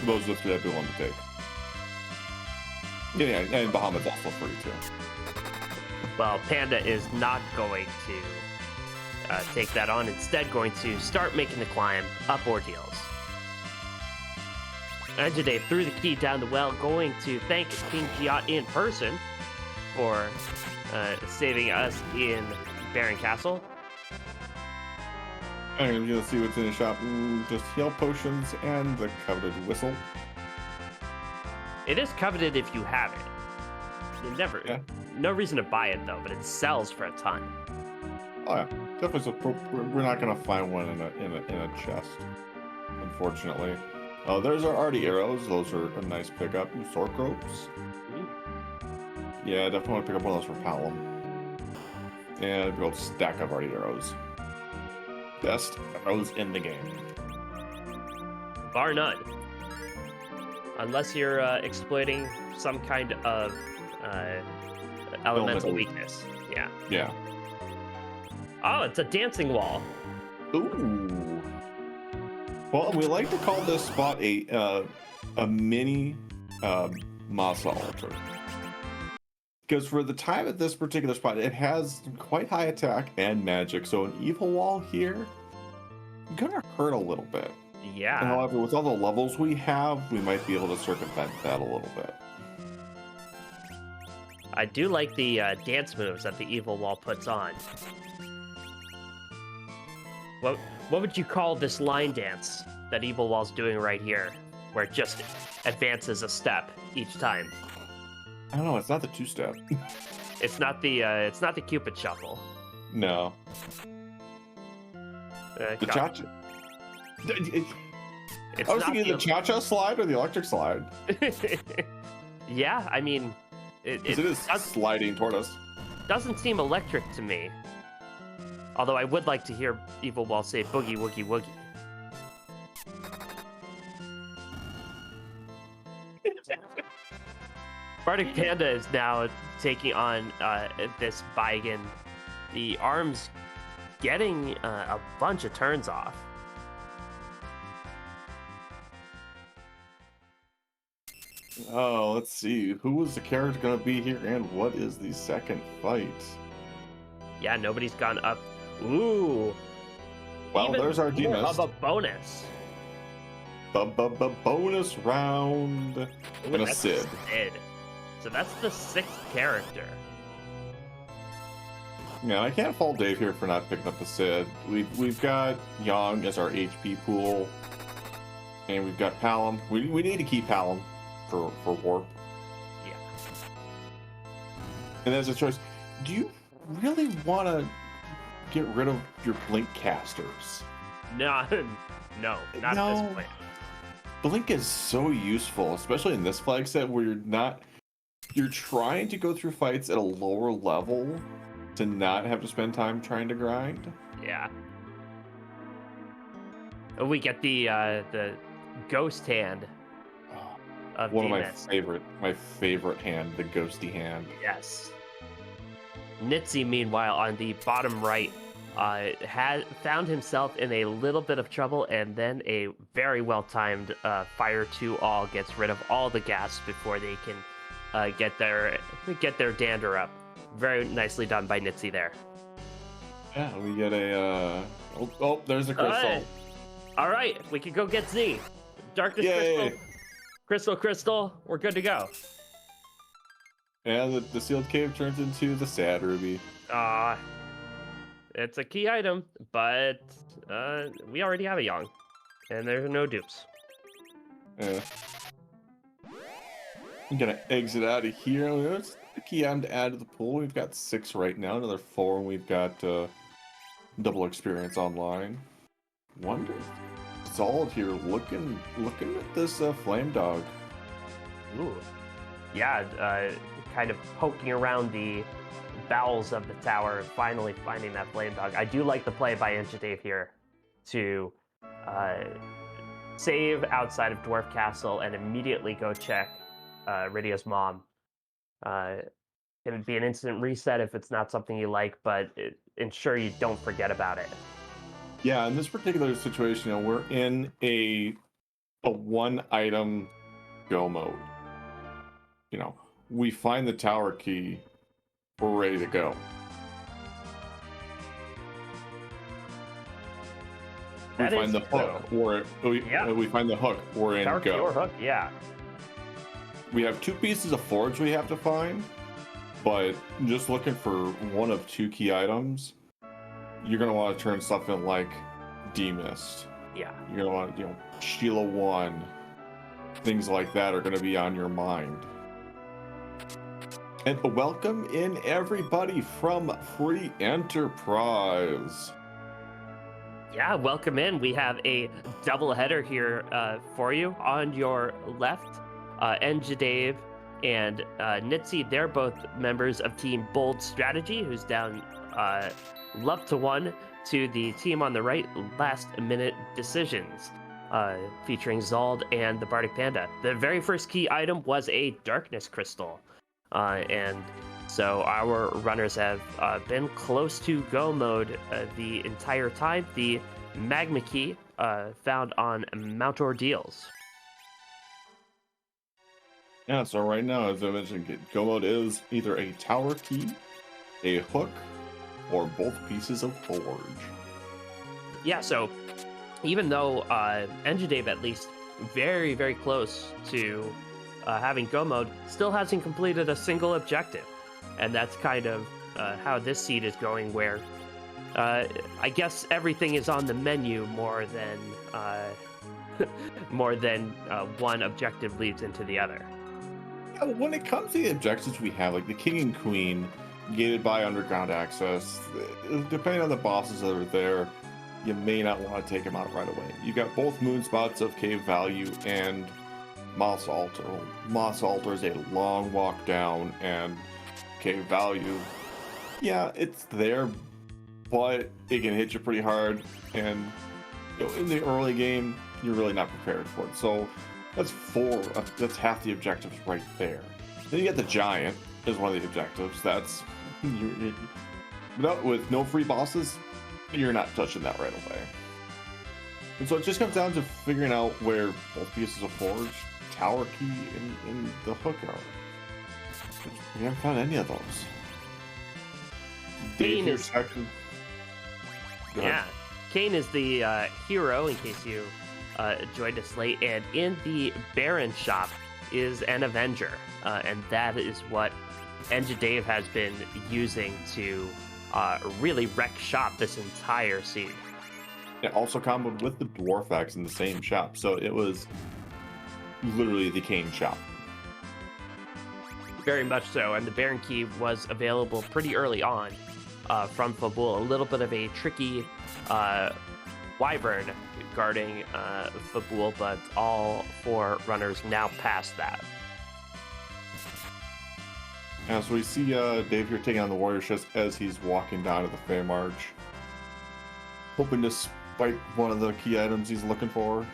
Those are the 3 that we want to take. Yeah, and Bahamut's also free too. Well, Panda is not going to take that on. Instead, going to start making the climb up Ordeals. Anjade threw the key down the well, going to thank King Giat in person for saving us in Baron Castle. I'm gonna see what's in the shop. Just heal potions and the coveted whistle. It is coveted if you have it. You never. Yeah. No reason to buy it though, but it sells for a ton. Oh yeah, definitely. We're not gonna find one in a chest, unfortunately. Oh, there's our arty arrows. Those are a nice pickup. Sword ropes. Yeah, definitely want to pick up one of those for Palom. And a big old stack of arty arrows. Best arrows in the game. Bar none. Unless you're exploiting some kind of elemental weakness. Yeah. Yeah. Oh, it's a dancing wall. Ooh. Well, we like to call this spot a mini Masa altar. Because for the time at this particular spot, it has quite high attack and magic. So an evil wall here gonna hurt a little bit. Yeah. And however, with all the levels we have, we might be able to circumvent that a little bit. I do like the dance moves that the evil wall puts on. What would you call this line dance that evil wall's doing right here, where it just advances a step each time? I don't know. It's not the 2-step. It's not the Cupid shuffle. No. The cha-cha. It's I was not thinking the cha-cha slide or the electric slide. Yeah, I mean, it is sliding toward us. Doesn't seem electric to me. Although I would like to hear Evil Wall say boogie woogie woogie. Bardic Panda is now taking on this Baigan. The arms getting a bunch of turns off. Oh, let's see. Who was the character going to be here, and what is the second fight? Yeah, nobody's gone up. Ooh. Well, Even there's our more D-Mist. of a bonus. Bonus round. Ooh, And a that's Sid. So that's the 6th character. Yeah, I can't fault Dave here for not picking up the Sid. We've got Yang as our HP pool, and we've got Palom. We need to keep Palom for warp. Yeah. And there's a choice. Do you really want to get rid of your blink casters? No, not at this point. Blink is so useful, especially in this flag set where you're trying to go through fights at a lower level to not have to spend time trying to grind. Yeah. We get the ghost hand of One D-Mist. of my favorite hand, the ghosty hand. Yes. Nitzy, meanwhile, on the bottom right, had found himself in a little bit of trouble, and then a very well-timed fire to all gets rid of all the gas before they can get their dander up. Very nicely done by Nitzy there. Yeah, we get a oh, there's a crystal. All right, we can go get Z. Darkness Yay! Crystal, we're good to go. And the sealed cave turns into the sad ruby. It's a key item, but we already have a Yang, and there's no dupes. Yeah. I'm gonna exit out of here. That's the key item to add to the pool. We've got 6 right now, another 4, and we've got double experience online. Wonder Solid here looking at this flame dog. Ooh. Yeah, kind of poking around the bowels of the tower, finally finding that flame dog. I do like the play by Dave here to save outside of Dwarf Castle and immediately go check Rydia's mom. It would be an instant reset if it's not something you like, but ensure you don't forget about it. Yeah, in this particular situation, we're in a 1-item go mode. We find the tower key, we're ready to go. We find the hook, we find the hook, we're in tower go. Key or hook, yeah. We have 2 pieces of forge we have to find, but just looking for one of 2 key items, you're gonna want to turn stuff in like D-Mist. Yeah. You're gonna want, Sheila 1. Things like that are gonna be on your mind. And welcome in everybody from Free Enterprise. Yeah, welcome in. We have a double header here for you. On your left, Dave and Nitsi, they're both members of Team Bold Strategy, who's down love to 1 to the team on the right, Last Minute Decisions, featuring Zald and the Bardic Panda. The very first key item was a Darkness Crystal, and so our runners have been close to go mode the entire time. The Magma Key found on Mount Ordeals. Yeah, so right now, as I mentioned, go mode is either a tower key, a hook, or both pieces of forge. Yeah, so even though Dave, at least very, very close to having go mode, still hasn't completed a single objective. And that's kind of how this seed is going, where I guess everything is on the menu more than one objective leads into the other. Yeah, when it comes to the objectives we have, like the King and Queen, gated by underground access, depending on the bosses that are there, you may not want to take them out right away. You got both moon spots of Cave Value and Moss Altar. Moss Altar is a long walk down, and Cave Value, yeah, it's there, but it can hit you pretty hard, and in the early game, you're really not prepared for it. So that's half the objectives right there. Then you get the Giant is one of the objectives. That's with no free bosses, you're not touching that right away. And so it just comes down to figuring out where both pieces of forge, tower key, and the hook are. We haven't found any of those. Kane is Kane is the hero, in case you joined us late, and in the Baron shop is an Avenger, and that is what Dave has been using to really wreck shop this entire seed. It also comboed with the Dwarf Axe in the same shop, so it was literally the Kane shop. Very much so, and the Baron Key was available pretty early on from Fabul. A little bit of a tricky Wyvern guarding Fabul, but all 4 runners now past that. Yeah, so we see Dave here taking on the Warrior Chest as he's walking down to the Fey March, hoping to spike one of the key items he's looking for.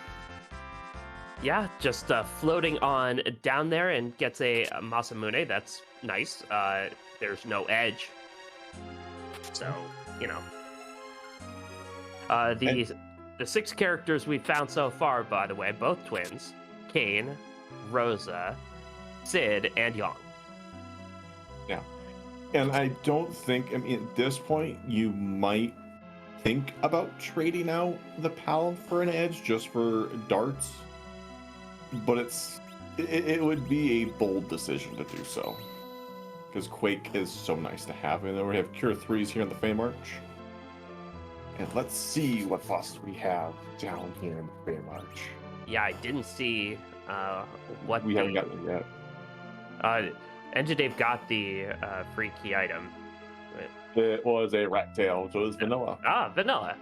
Yeah, just floating on down there, and gets a Masamune. That's nice. There's no edge, so the 6 characters we've found so far, by the way, both twins, Kane, Rosa, Sid, and Yang. Yeah, and I don't think, at this point, you might think about trading out the Pal for an edge just for darts, but it would be a bold decision to do so. Because Quake is so nice to have. And then we have Cure 3s here in the Fame Arch. And let's see what bosses we have down here in the Fame Arch. Yeah, I didn't see what We haven't gotten it yet. Engine Dave got the free key item. It was a rat tail, so it was vanilla. Ah, vanilla.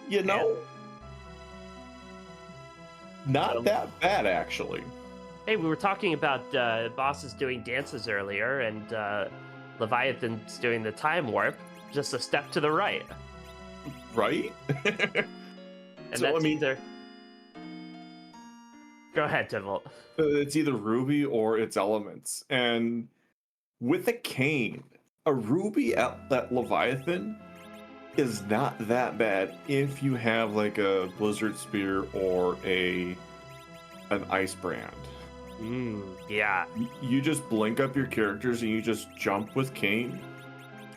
You know, not that bad, actually. Hey, we were talking about bosses doing dances earlier, and Leviathan's doing the time warp, just a step to the right. Right? And So, that's I mean- either... Go ahead, Tivolt. It's either Ruby or it's Elements. And with a cane, a Ruby at that Leviathan is not that bad if you have like a Blizzard Spear or an Ice Brand. Yeah. You just blink up your characters and you just jump with cane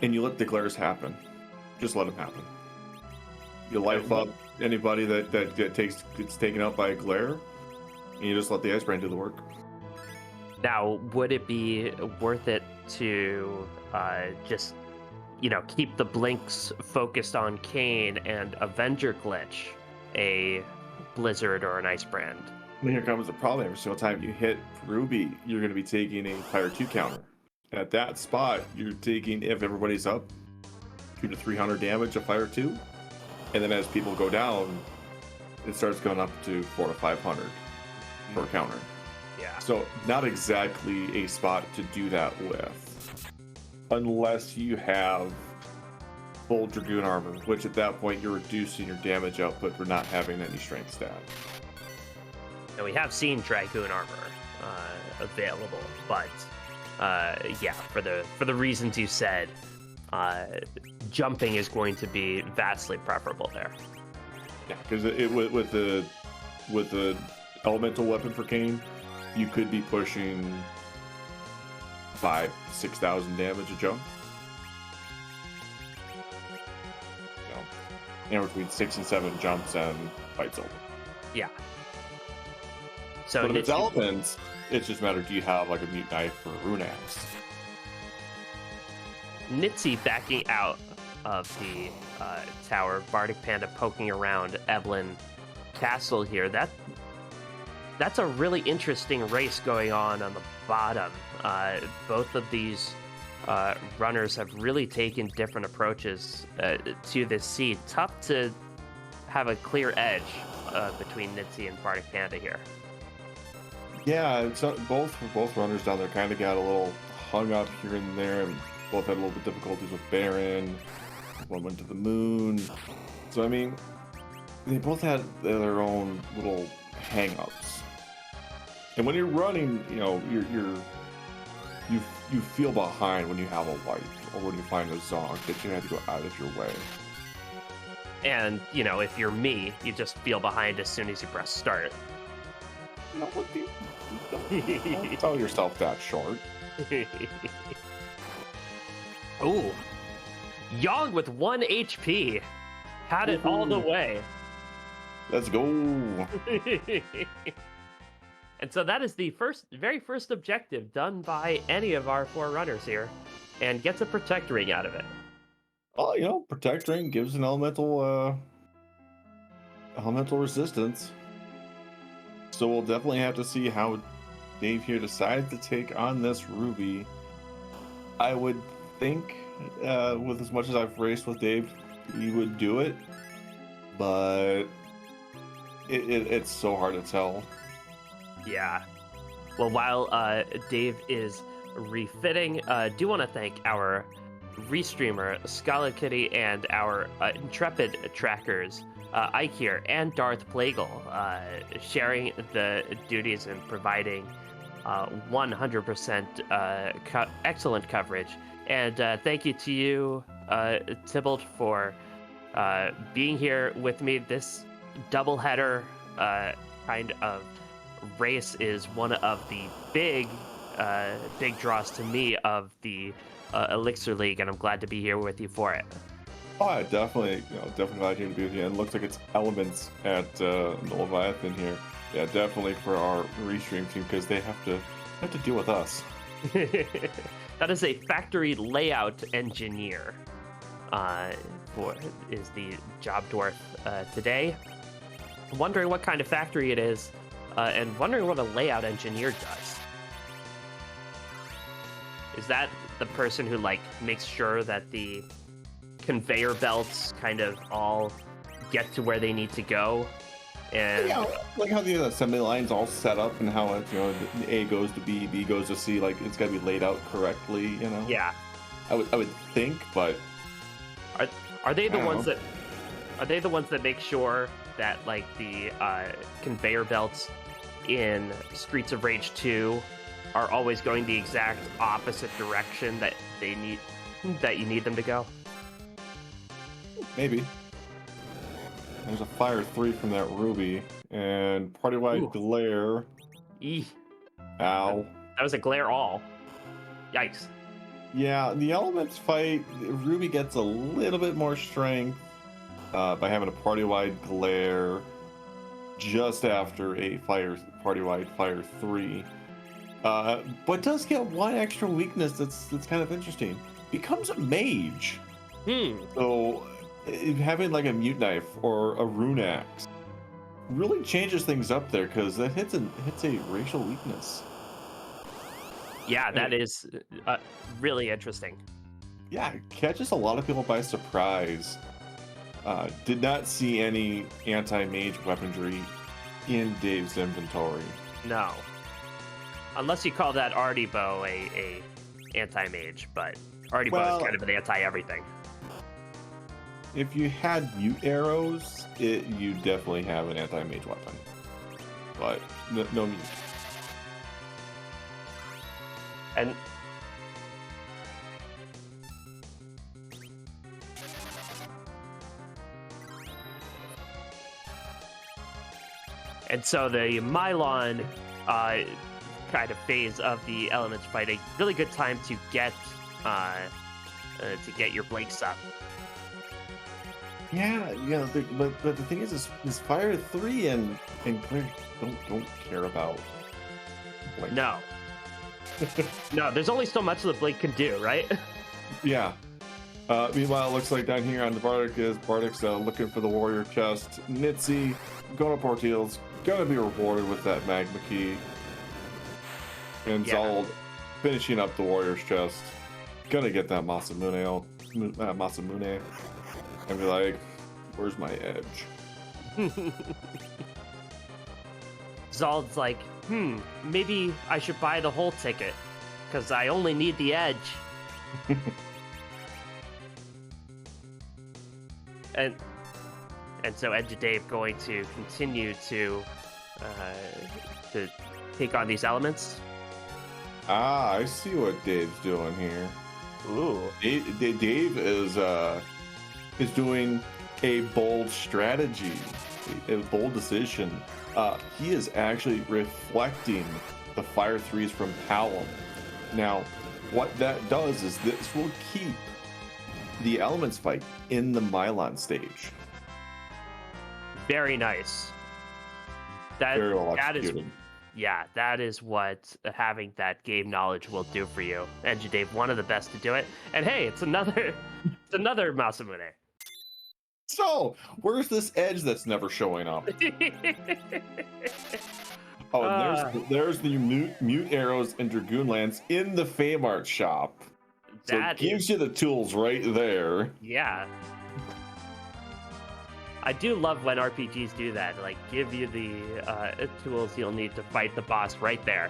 and you let the glares happen. Just let them happen. You life up anybody that gets taken out by a glare, and you just let the Ice Brand do the work. Now, would it be worth it to just, keep the blinks focused on Kane and Avenger Glitch a Blizzard or an Ice Brand? And here comes the problem. Every single time you hit Ruby, you're going to be taking a Fire 2 counter. At that spot, you're taking, if everybody's up, 200 to 300 damage of Fire 2. And then as people go down, it starts going up to 400 to 500 per counter. Yeah. So not exactly a spot to do that with. Unless you have full Dragoon armor, which at that point you're reducing your damage output for not having any strength stat. And we have seen Dragoon armor available, but yeah, for the reasons you said, jumping is going to be vastly preferable there. Yeah, because with the elemental weapon for Kane, you could be pushing 5,000-6,000 damage a jump. Between 6 and 7 jumps and fights over. Yeah. So but if it's elements, it's just a matter, do you have like a mute knife or a rune axe? Nitsi backing out of the tower, Bardic Panda poking around Eblan Castle here. That's a really interesting race going on the bottom. Both of these runners have really taken different approaches to this seed. Tough to have a clear edge between Nitsi and Bardic Panda here. Yeah, so both runners down there kind of got a little hung up here and there, and both had a little bit difficulties with Baron. One went to the moon. So I mean, they both had their own little hang-ups. And when you're running, you feel behind when you have a light or when you find a Zonk that you have to go out of your way. And if you're me, you just feel behind as soon as you press start. Don't tell yourself that short. Ooh. Yong with 1 HP. Had it all the way. Let's go. And so that is the very first objective done by any of our 4 runners here, and gets a Protect Ring out of it. Oh, Protect Ring gives an elemental resistance. So we'll definitely have to see how Dave here decides to take on this Ruby. I would think, with as much as I've raced with Dave, he would do it, but it's so hard to tell. Yeah. Well, while Dave is refitting, do want to thank our restreamer, Scala Kitty, and our intrepid trackers, Ike here and Darth Plagle, sharing the duties and providing 100% excellent coverage. And thank you to you, Tybalt, for being here with me. This doubleheader kind of race is one of the big draws to me of the Elixir League, and I'm glad to be here with you for it. Oh, yeah, definitely, definitely glad to be with you. And it looks like it's elements at the Leviathan here. Yeah, definitely for our restream team because they have to deal with us. That is a factory layout engineer. Is the job dwarf today. I'm wondering what kind of factory it is, and wondering what a layout engineer does. Is that the person who like makes sure that the conveyor belts kind of all get to where they need to go? And yeah, like how the assembly line's all set up and how it's, the A goes to B, B goes to C, like it's got to be laid out correctly, Yeah. I would think, but are they the ones know. that are they the ones that make sure that like the conveyor belts in Streets of Rage 2 are always going the exact opposite direction that you need them to go? Maybe. There's a Fire 3 from that Ruby, and Party-Wide Ooh. Glare. Eeh. Ow. That was a glare all. Yikes. Yeah, the Elements fight, Ruby gets a little bit more strength by having a Party-Wide Glare just after a Party-Wide Fire 3. But does get one extra weakness that's kind of interesting. Becomes a mage. So having like a mute knife or a rune axe really changes things up there because that hits a racial weakness. Yeah, that is really interesting. Yeah, it catches a lot of people by surprise. Did not see any anti-mage weaponry in Dave's inventory. No. Unless you call that Artie Bow a anti-mage, but Artie Bow is kind of an anti-everything. If you had mute arrows, you definitely have an anti-mage weapon. But no mute. And so the Mylon kind of phase of the elements fight, a really good time to get your Blakes up. Yeah, but the thing is Fire 3 and Glare don't care about Blake. No. No, there's only so much that Blake can do, right? Yeah. Meanwhile, it looks like down here on the Bardic's looking for the warrior chest. Nitzy, going up Portil's, gonna be rewarded with that magma key. And Zald finishing up the warrior's chest. Gonna get that Masamune and be like, where's my edge? Zald's like, maybe I should buy the whole ticket, because I only need the edge. And so Edge of Dave going to continue to take on these elements. Ah, I see what Dave's doing here. Ooh. Dave is doing a bold strategy, a bold decision. He is actually reflecting the Fire 3s from Palom. Now, what that does is this will keep the elements fight in the Mylon stage. Very nice. Very well that is, executed. yeah, that is what having that game knowledge will do for you. Edge of Dave, one of the best to do it. And hey, it's another Masamune. So, where's this edge that's never showing up? Oh, and there's the mute arrows and dragoon lance in the Famart shop. So it gives you the tools right there. Yeah. I do love when RPGs do that, like give you the tools you'll need to fight the boss right there.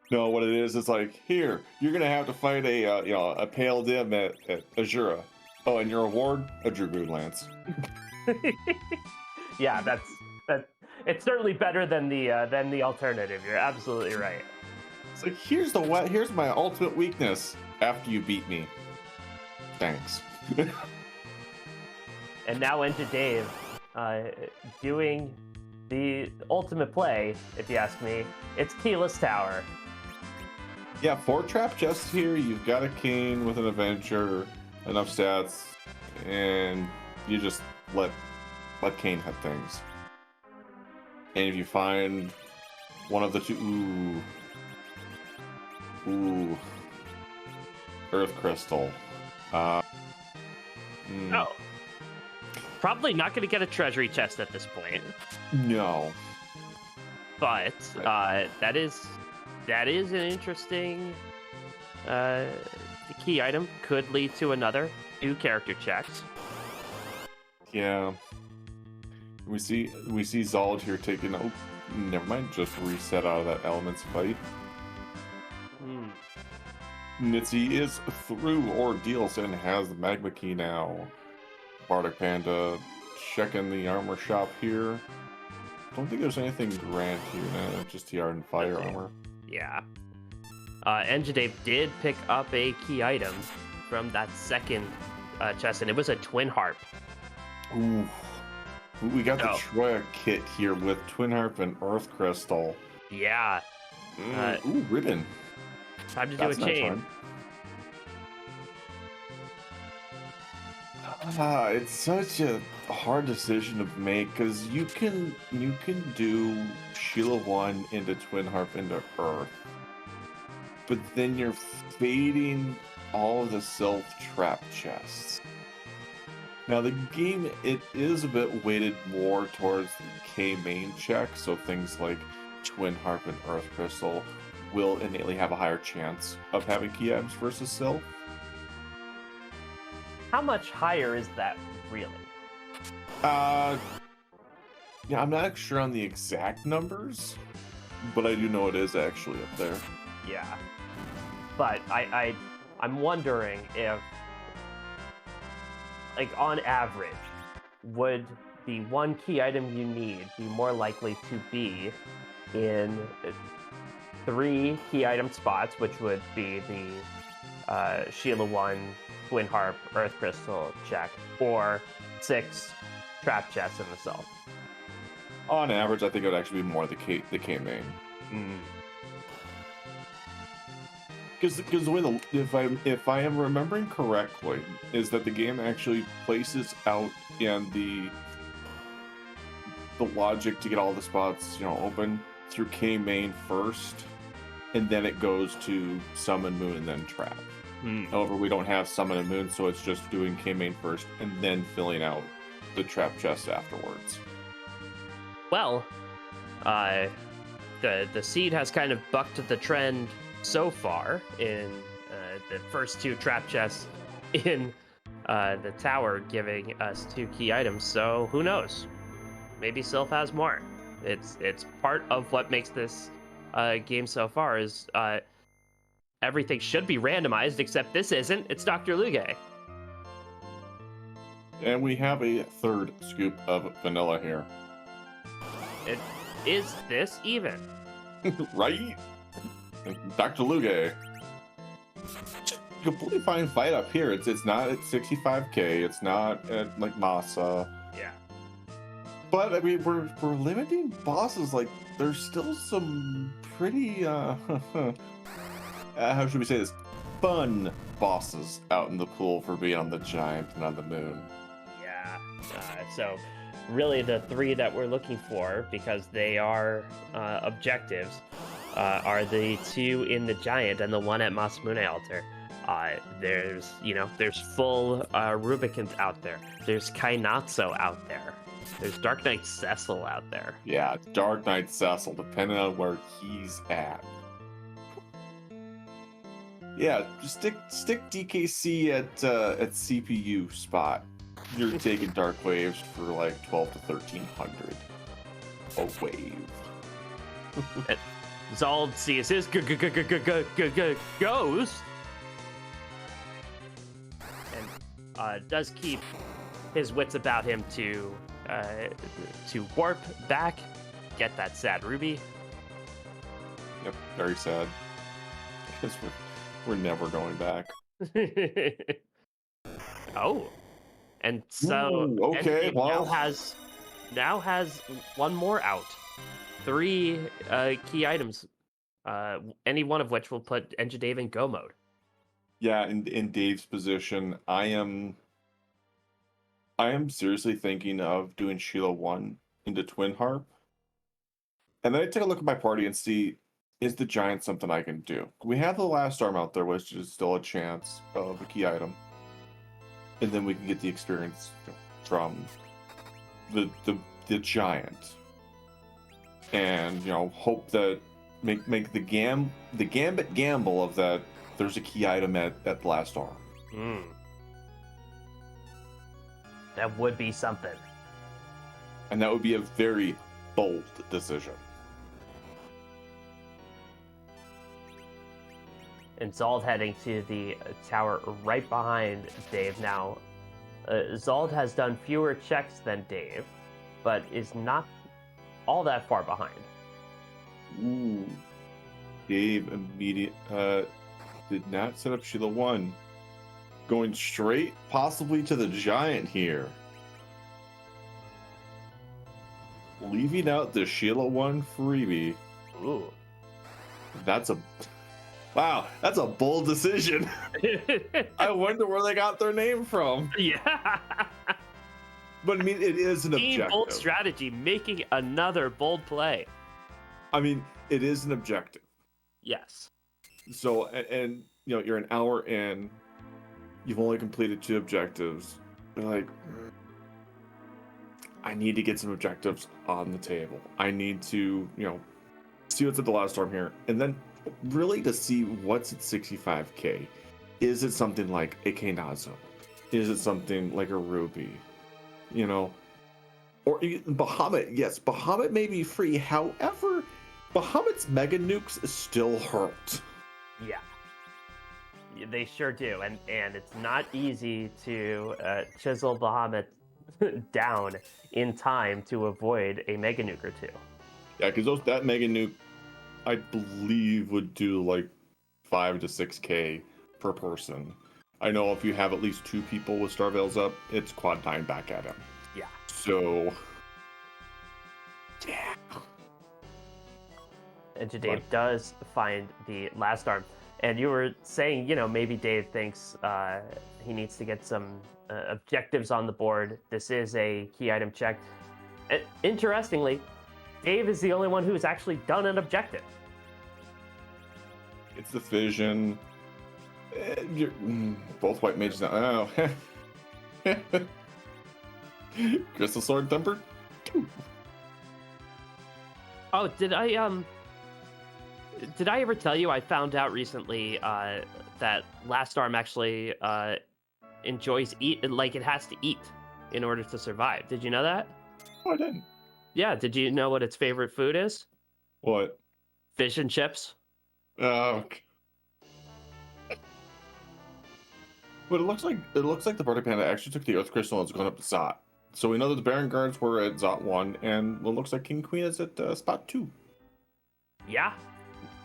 No, what it is, it's like, here, you're gonna have to fight a pale dim at Azura. Oh, and your reward, a dragoon lance. Yeah, that. It's certainly better than the alternative. You're absolutely right. It's like, here's my ultimate weakness after you beat me. Thanks. And now into Dave, doing the ultimate play, if you ask me. It's Keyless Tower. Yeah, 4 trap chests here. You've got a Kane with an adventure, enough stats, and you just let Kane hit things. And if you find one of the two, ooh, Earth Crystal. Oh, probably not going to get a treasury chest at this point. No. But that is an interesting key item. Could lead to another 2 character checks. Yeah. We see Zold here taking. Oh, never mind. Just reset out of that Elements fight. Nitzy is through Ordeals and has the Magma Key now. Bardic Panda checking the armor shop here. Don't think there's anything grand here. Just the Art and Fire armor. Yeah. Enjadave did pick up a key item from that second chest, and it was a Twin Harp. Ooh. We got the Troya kit here with Twin Harp and Earth Crystal. Yeah. Ooh, ribbon. Time to do a chain. It's such a hard decision to make because you can do Sheila 1 into Twin Harp into Earth, but then you're fading all of the Sylph trap chests. Now the game, it is a bit weighted more towards the K main check, so things like Twin Harp and Earth Crystal will innately have a higher chance of having key items versus Sylph. How much higher is that, really? Yeah, I'm not sure on the exact numbers, but I do know it is actually up there. Yeah. But I'm wondering if, like, on average, would the 1 key item you need be more likely to be in 3 key item spots, which would be the Sheila 1, Twin Harp, Earth Crystal check, or 6 trap chests in the Sylph? On average, I think it would actually be more the K main. Because the way if I am remembering correctly, is that the game actually places out in the logic to get all the spots open through K main first, and then it goes to Summon, Moon, and then Trap. However, we don't have Summon and Moon, so it's just doing K main first and then filling out the trap chests afterwards. Well, the seed has kind of bucked the trend so far in the first 2 trap chests in the tower, giving us 2 key items. So who knows? Maybe Sylph has more. It's part of what makes this game so far is everything should be randomized, except this isn't. It's Dr. Luge. And we have a 3rd scoop of vanilla here. Is this even? Right? Dr. Luge. Completely fine fight up here. It's not at 65k. It's not at like Masa. Yeah. But I mean, we're limiting bosses. Like, there's still some pretty how should we say this? Fun bosses out in the pool for being on the Giant and on the Moon. Yeah. So really the 3 that we're looking for, because they are objectives, are the 2 in the Giant and the 1 at Masamune Altar. There's full Rubicant out there. There's Kainatsu out there. There's Dark Knight Cecil out there. Yeah, Dark Knight Cecil, depending on where he's at. Yeah, just stick DKC at CPU spot. You're taking Dark Waves for like 12 to 1300 a wave. Zold sees his goes and does keep his wits about him to warp back, get that sad ruby. Yep, very sad. Because we're never going back. Oh, and so ooh, okay, well, now has 1 more out. 3 key items any one of which will put Engine Dave in go mode. Yeah, in Dave's position, I am seriously thinking of doing Sheila 1 into Twin Harp. And then I take a look at my party and see, is the giant something I can do? We have the last arm out there, which is still a chance of a key item. And then we can get the experience from the giant. And, hope that make the gambit gamble of that there's a key item at the last arm. That would be something. And that would be a very bold decision. And Zald heading to the tower right behind Dave now. Zald has done fewer checks than Dave, but is not all that far behind. Ooh. Dave did not set up Sheila 1. Going straight, possibly to the giant here. Leaving out the Sheila 1 freebie. Ooh. That's a bold decision. I wonder where they got their name from. Yeah. But I mean, it is an objective. Bold strategy, making another bold play. I mean, it is an objective. Yes. So, and you're an hour in, you've only completed 2 objectives. You're like, I need to get some objectives on the table. I need to, see what's at the last arm here. And then really to see what's at 65k. Is it something like a Knazo? Is it something like a Ruby? Or Bahamut. Yes, Bahamut may be free. However, Bahamut's Mega Nukes still hurt. Yeah. They sure do. And it's not easy to chisel Bahamut down in time to avoid a Mega Nuke or 2. Yeah, because that Mega Nuke, I believe, would do like 5 to 6k per person. I know if you have at least 2 people with Star Veils up, it's quad 9 back at him. Yeah. So, yeah. And Dave does find the last arm. And you were saying, maybe Dave thinks he needs to get some objectives on the board. This is a key item check. Interestingly, Dave is the only one who's actually done an objective. It's the fission. Both white mages now. Oh. Crystal Sword Thumper? Oh, did I ever tell you I found out recently that Last Arm actually enjoys it has to eat in order to survive. Did you know that? Oh, I didn't. Yeah, did you know what its favorite food is? What? Fish and chips. Oh. But it looks like the Bardic Panda actually took the Earth Crystal and is going up to Zot. So we know that the Baron Guards were at Zot 1, and it looks like King Queen is at spot 2. Yeah.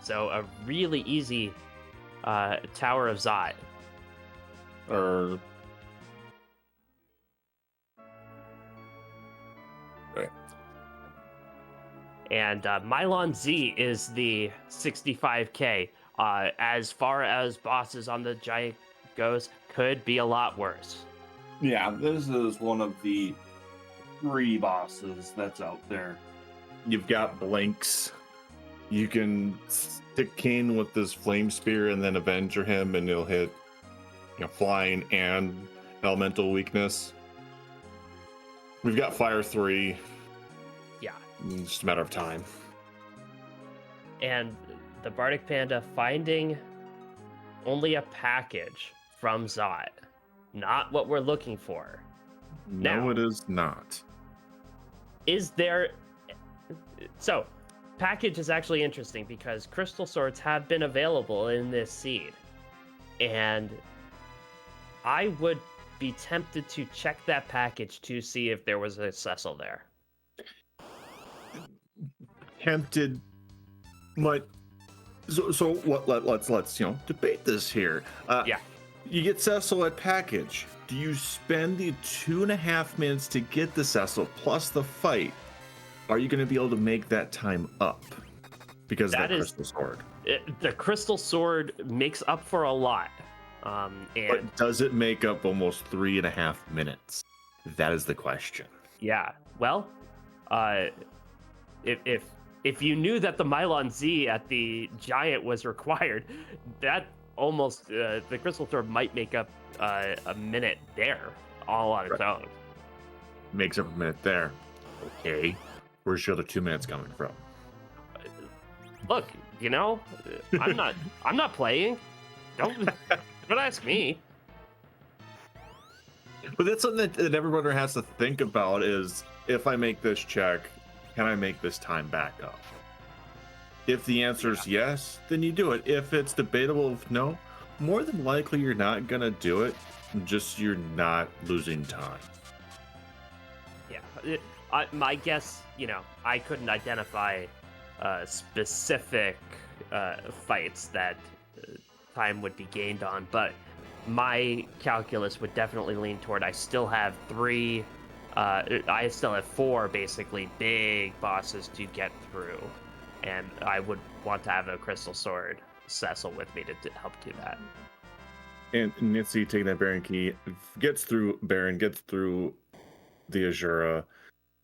So a really easy Tower of Zot. Right. And Mylon Z is the 65k. As far as bosses on the giant goes, could be a lot worse. Yeah, this is one of the 3 bosses that's out there. You've got Blinks. You can stick Kane with this flame spear and then Avenger him, and he'll hit flying and elemental weakness. We've got Fire 3. Yeah. It's just a matter of time. And the Bardic Panda finding only a package from Zot. Not what we're looking for. No, Now, it is not. Is there... So, package is actually interesting because crystal swords have been available in this seed. And I would be tempted to check that package to see if there was a Cecil there. Tempted, but so what? Let's debate this here. Yeah. You get Cecil at package. Do you spend the 2.5 minutes to get the Cecil plus the fight? Are you going to be able to make that time up because of that crystal sword? The crystal sword makes up for a lot. And But does it make up almost 3.5 minutes? That is the question. yeah, well, if you knew that the Mylon Z at the giant was required, that almost the crystal sword might make up a minute there, all on its own. Makes up a minute there. Okay, where's your other 2 minutes coming from? Look, I'm not playing. Don't ask me. But that's something that everyone has to think about is, if I make this check, can I make this time back up? If the answer is yes, then you do it. If it's debatable of no, more than likely you're not going to do it. Just you're not losing time. Yeah. My guess, I couldn't identify specific fights that time would be gained on, but my calculus would definitely lean toward I still have 4 basically big bosses to get through, and I would want to have a crystal sword Cecil with me to help do that. And Nitsi taking that Baron key, gets through Baron, gets through the Azura,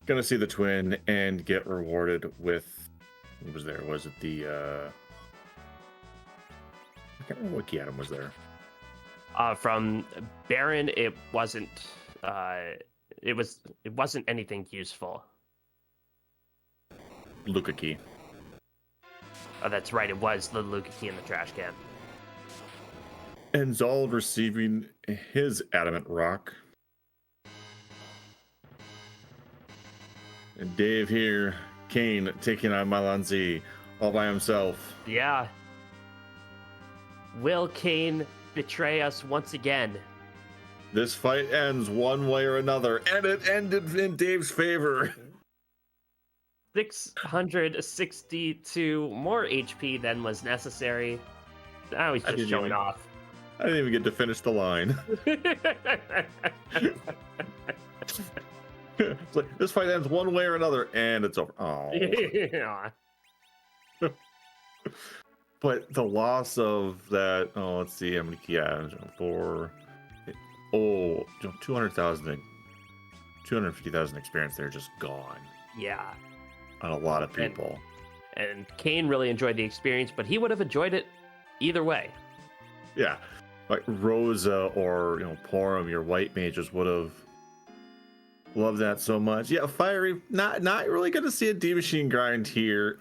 gonna see the twin and get rewarded with, what was there? Was it the I can't remember what key item was there. From Baron, it wasn't anything useful. Luca key. Oh, that's right, it was the Luca key in the trash can. And Zold receiving his adamant rock. And Dave here, Kane taking on Mylon Z all by himself. Yeah. Will Kane betray us once again? This fight ends one way or another, and it ended in Dave's favor. 662 more HP than was necessary. Now he's just showing off. I didn't even get to finish the line. It's like, this fight ends one way or another, and it's over. Oh. Yeah. But the loss of that, let's see how many key items for 250,000 experience there, just gone. Yeah. On a lot of people. And Kane really enjoyed the experience, but he would have enjoyed it either way. Yeah. Like Rosa or Porum, your white mages would have loved that so much. Yeah, Fiery, not really gonna see a D machine grind here.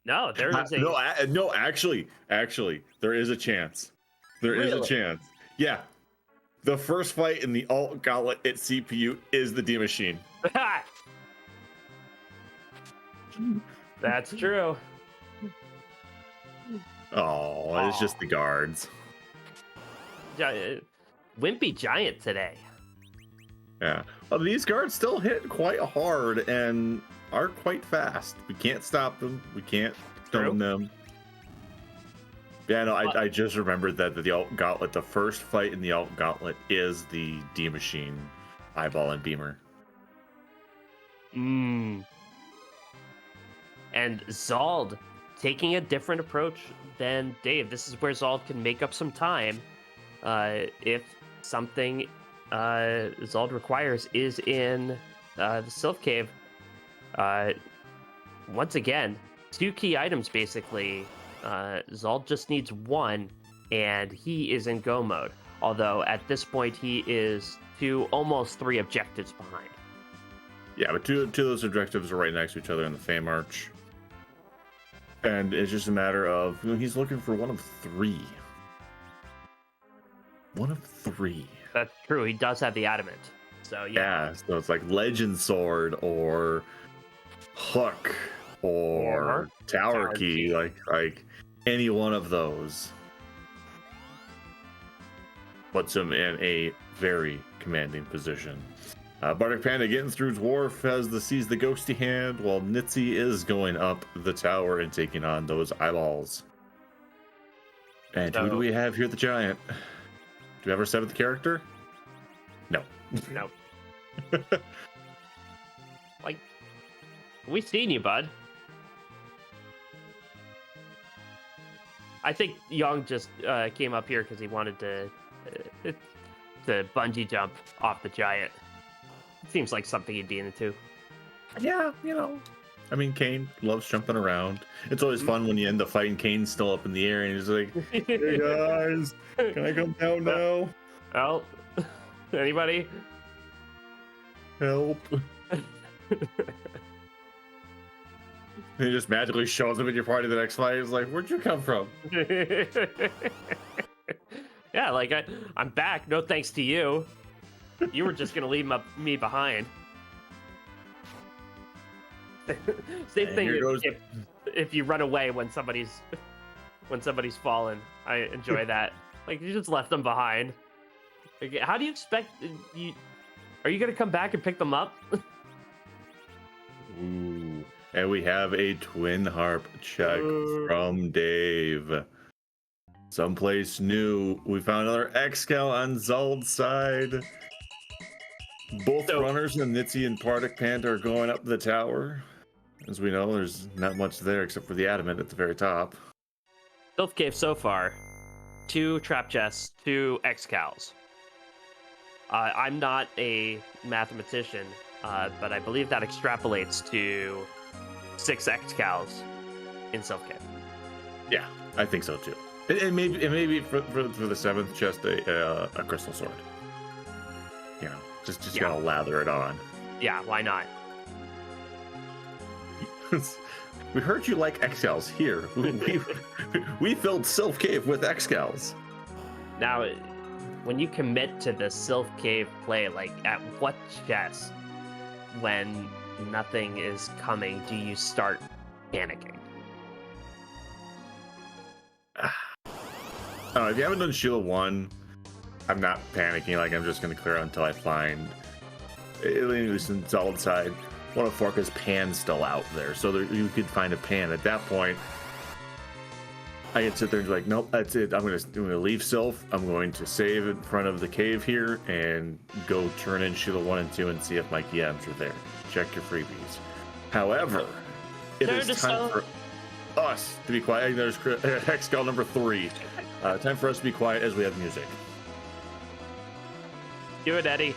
No, there is no, actually, there is a chance. There is a chance. Yeah. The first fight in the alt gauntlet at CPU is the D machine. That's true. Oh, it's just the guards. Wimpy Giant today. Yeah. Well, these guards still hit quite hard and are quite fast. We can't stop them. We can't stone them. Yeah, no, I just remembered that the alt gauntlet, the first fight in the alt gauntlet is the D machine eyeball and beamer. And Zald taking a different approach than Dave. This is where Zald can make up some time if something Zald requires is in the Sylph Cave. Once again, 2 key items basically. Zald just needs 1, and he is in go mode. Although at this point he is 2, almost 3 objectives behind. Yeah, but two of those objectives are right next to each other in the Fame Arch. And it's just a matter of, he's looking for one of 3. One of 3. That's true. He does have the adamant. So yeah. So it's like Legend Sword or Hook or Tower Key, like any one of those puts him in a very commanding position. Bardic Panda getting through Dwarf sees the ghosty hand, while Nitsi is going up the tower and taking on those eyeballs. And who do we have here, the giant? Do we have our 7th character? No. No. Like, we've seen you, bud. I think Young just came up here because he wanted to bungee jump off the giant. Seems like something he'd be into. Yeah, you know. I mean, Kane loves jumping around. It's always fun when you end up fighting Kane's still up in the air and he's like, "Hey guys, can I come down now? Well, anybody? Help!" And he just magically shows up in your party the next fight. He's like, "Where'd you come from?" Yeah, like I'm back. No thanks to you. You were just gonna leave me behind. Same And thing here goes- if you run away when somebody's fallen. I enjoy that. Like you just left them behind. Like, how do you expect you? Are you gonna come back and pick them up? Ooh. And we have a twin harp check from Dave. Someplace new. We found another X-Cal on Zold's side. Both runners, the Nitzy and Partic Panda, are going up the tower. As we know, there's not much there except for the adamant at the very top. Stealth Cave so far, 2 trap chests, 2 X-Cals. I'm not a mathematician, but I believe that extrapolates to 6 X-Cals in Stealth Cave. Yeah, I think so too. And maybe for the 7th, just a crystal sword. You know, just gotta lather it on. Yeah, why not? We heard you like X-Cals here. We filled Sylph Cave with X-Cals. Now, when you commit to the Sylph Cave play, like at what chest, when nothing is coming, do you start panicking? If you haven't done Shield 1, I'm not panicking. Like, I'm just going to clear out until I find, at least in Zold's side, one of Forka's Pan's still out there. So you could find a Pan. At that point, I can sit there and be like, nope, that's it. I'm gonna leave Sylph. I'm going to save in front of the cave here and go turn in Shield 1 and 2 and see if my EMs are there. Check your freebies. However, it is time for us to be quiet. There's X-Cal number 3. Time for us to be quiet as we have music. Do it, Eddie.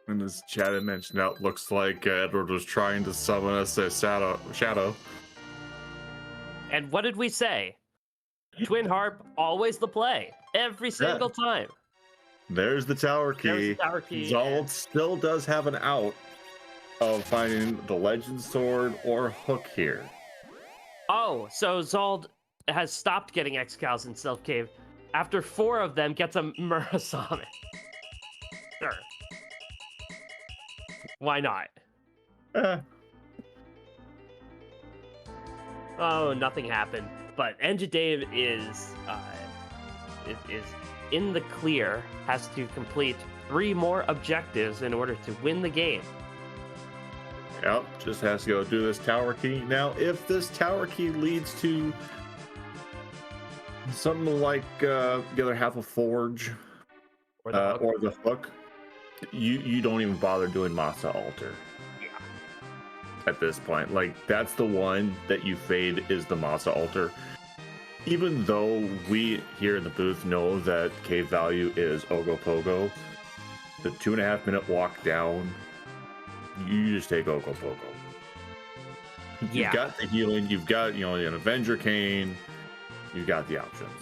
And as Chad had mentioned, out looks like Edward was trying to summon us a shadow. And what did we say? Twin Harp, always the play. Every single time. There's the tower key. There's the tower key. Zold still does have an out of finding the Legend Sword or Hook here. Oh, so Zold has stopped getting X-Cals in Stealth Cave. After 4 of them, gets a Murasame. Sure. Why not? Oh, nothing happened. But Dave is in the clear, has to complete 3 more objectives in order to win the game. Yep, just has to go do this tower key. Now, if this tower key leads to something like the other half of Forge Or or the Hook, you don't even bother doing Masa Altar. Yeah. at this point. Like, that's the one that you fade is the Masa altar. Even though we here in the booth know that cave value is Ogopogo, the 2.5-minute walk down, you just take Ogopogo. You've Yeah. got the healing, you've got, an Avenger Cane, you've got the options.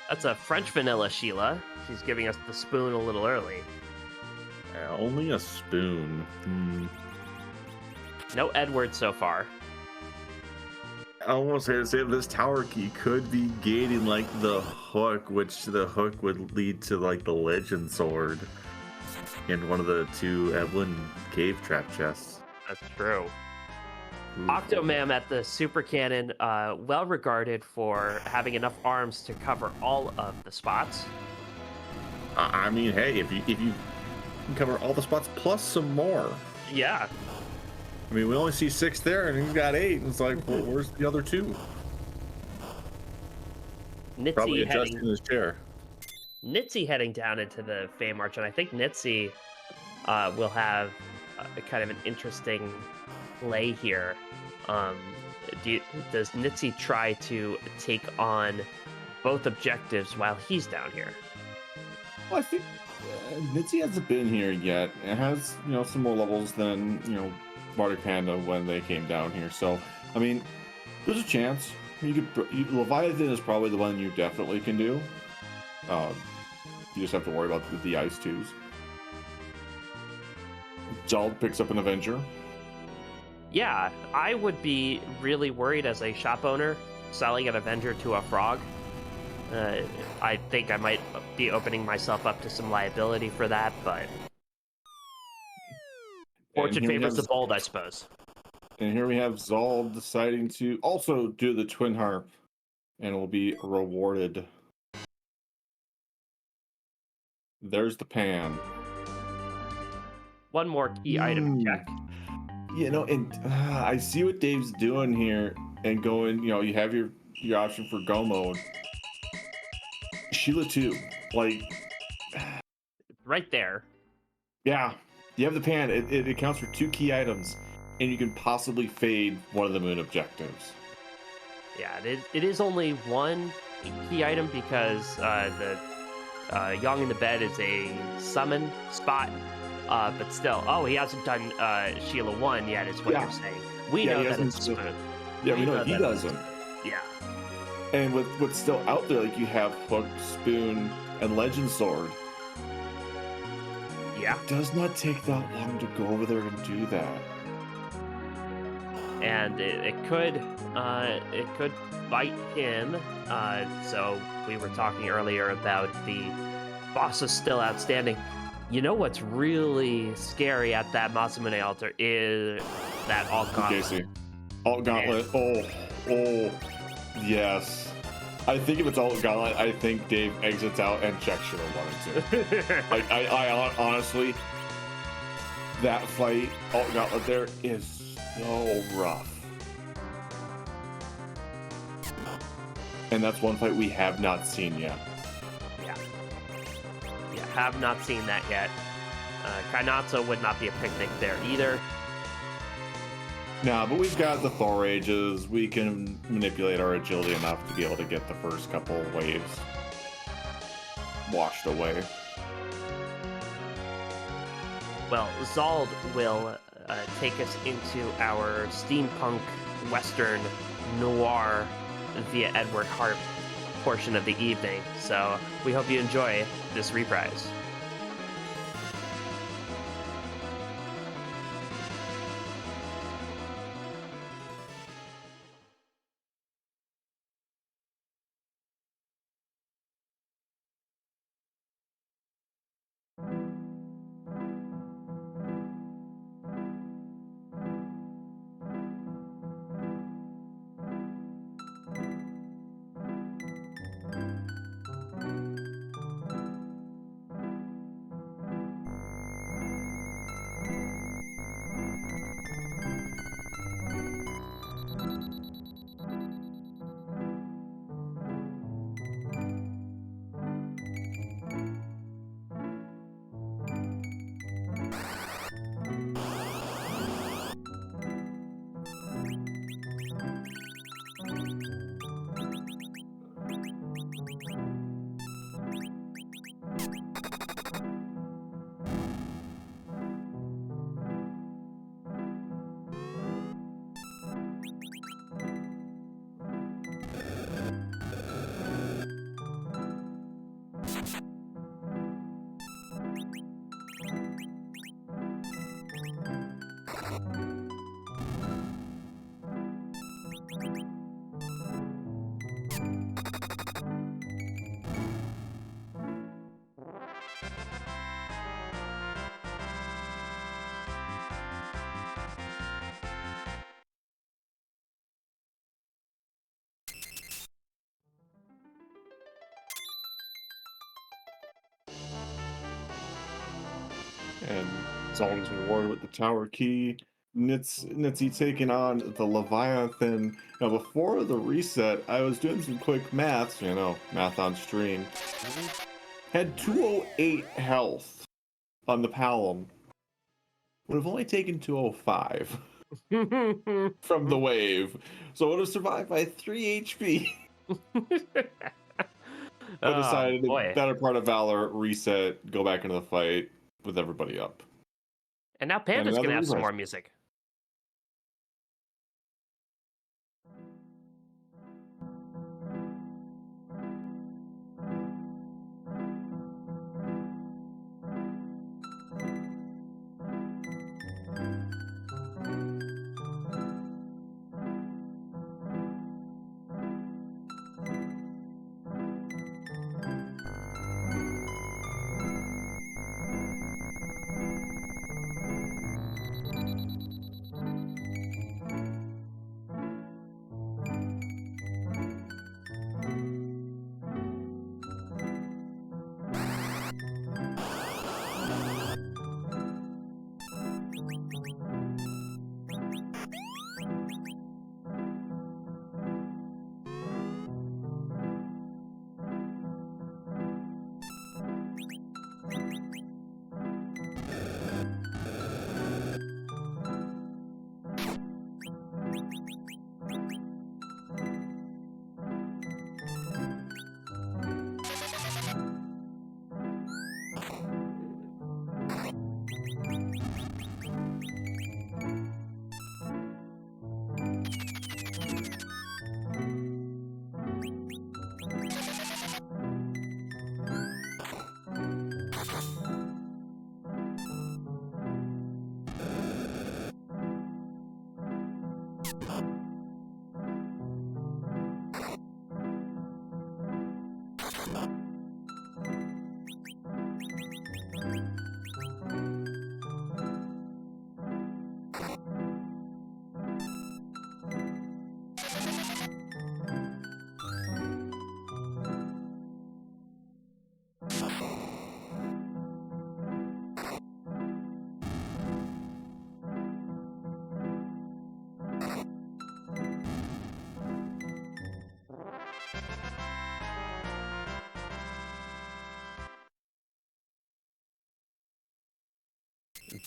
That's a French vanilla Sheila. She's giving us the spoon a little early. Only a spoon. No Edward so far. I almost hate to say it, this tower key could be gating like the hook, which the hook would lead to like the legend sword in one of the 2 Eblan cave trap chests. That's true. Ooh. Octomam at the super cannon, well regarded for having enough arms to cover all of the spots. I mean, hey, if you can cover all the spots plus some more. Yeah. I mean, we only see 6 there, and he's got 8. And it's like, well, where's the other 2? Probably adjusting his chair. Nitzy heading down into the Fame Arch, and I think Nitzy will have a kind of an interesting play here. Does Nitzy try to take on both objectives while he's down here? Well, I think Nitzy hasn't been here yet. It has, some more levels than, Bardic Panda when they came down here. So, I mean, there's a chance. Leviathan is probably the one you definitely can do. You just have to worry about the Ice 2s. Jald picks up an Avenger. Yeah, I would be really worried as a shop owner selling an Avenger to a frog. I think I might be opening myself up to some liability for that, but fortune favors the bold, I suppose. And here we have Zald deciding to also do the Twin Harp, and will be rewarded. There's the pan. One more key item check. And I see what Dave's doing here and going, you have your option for go mode. Sheila 2, like... Right there. Yeah, you have the pan. It accounts for 2 key items, and you can possibly fade one of the moon objectives. Yeah, it is only one key item because the Young in the Bed is a summon spot. But still, he hasn't done Sheila 1 yet, is what you're saying. We know that it's a spoon. Yeah, we know he doesn't. Yeah. And with what's still out there, like you have Hook, Spoon, and Legend Sword. Yeah. It does not take that long to go over there and do that. And it could bite him. So we were talking earlier about the boss is still outstanding. You know what's really scary at that Masamune altar is that Alt Gauntlet. Alt Gauntlet. Oh, yes. I think if it's Alt Gauntlet, I think Dave exits out and checks should have wanted to. Like, I honestly, that fight, Alt Gauntlet there is so rough. And that's one fight we have not seen yet. Have not seen that yet. Kainatsu would not be a picnic there either. Nah, but we've got the Thor Ages. We can manipulate our agility enough to be able to get the first couple waves washed away. Well, Zald will take us into our steampunk western noir via Edward Harp portion of the evening. So we hope you enjoy this reprise. And Zald's is rewarded with the tower key. Nitsy taking on the Leviathan. Now, before the reset, I was doing some quick maths, math on stream. Had 208 health on the Palom. Would have only taken 205 from the wave. So it would have survived by 3 HP. But decided the better part of Valor, reset, go back into the fight with everybody up. And now Panda's going to have some more music.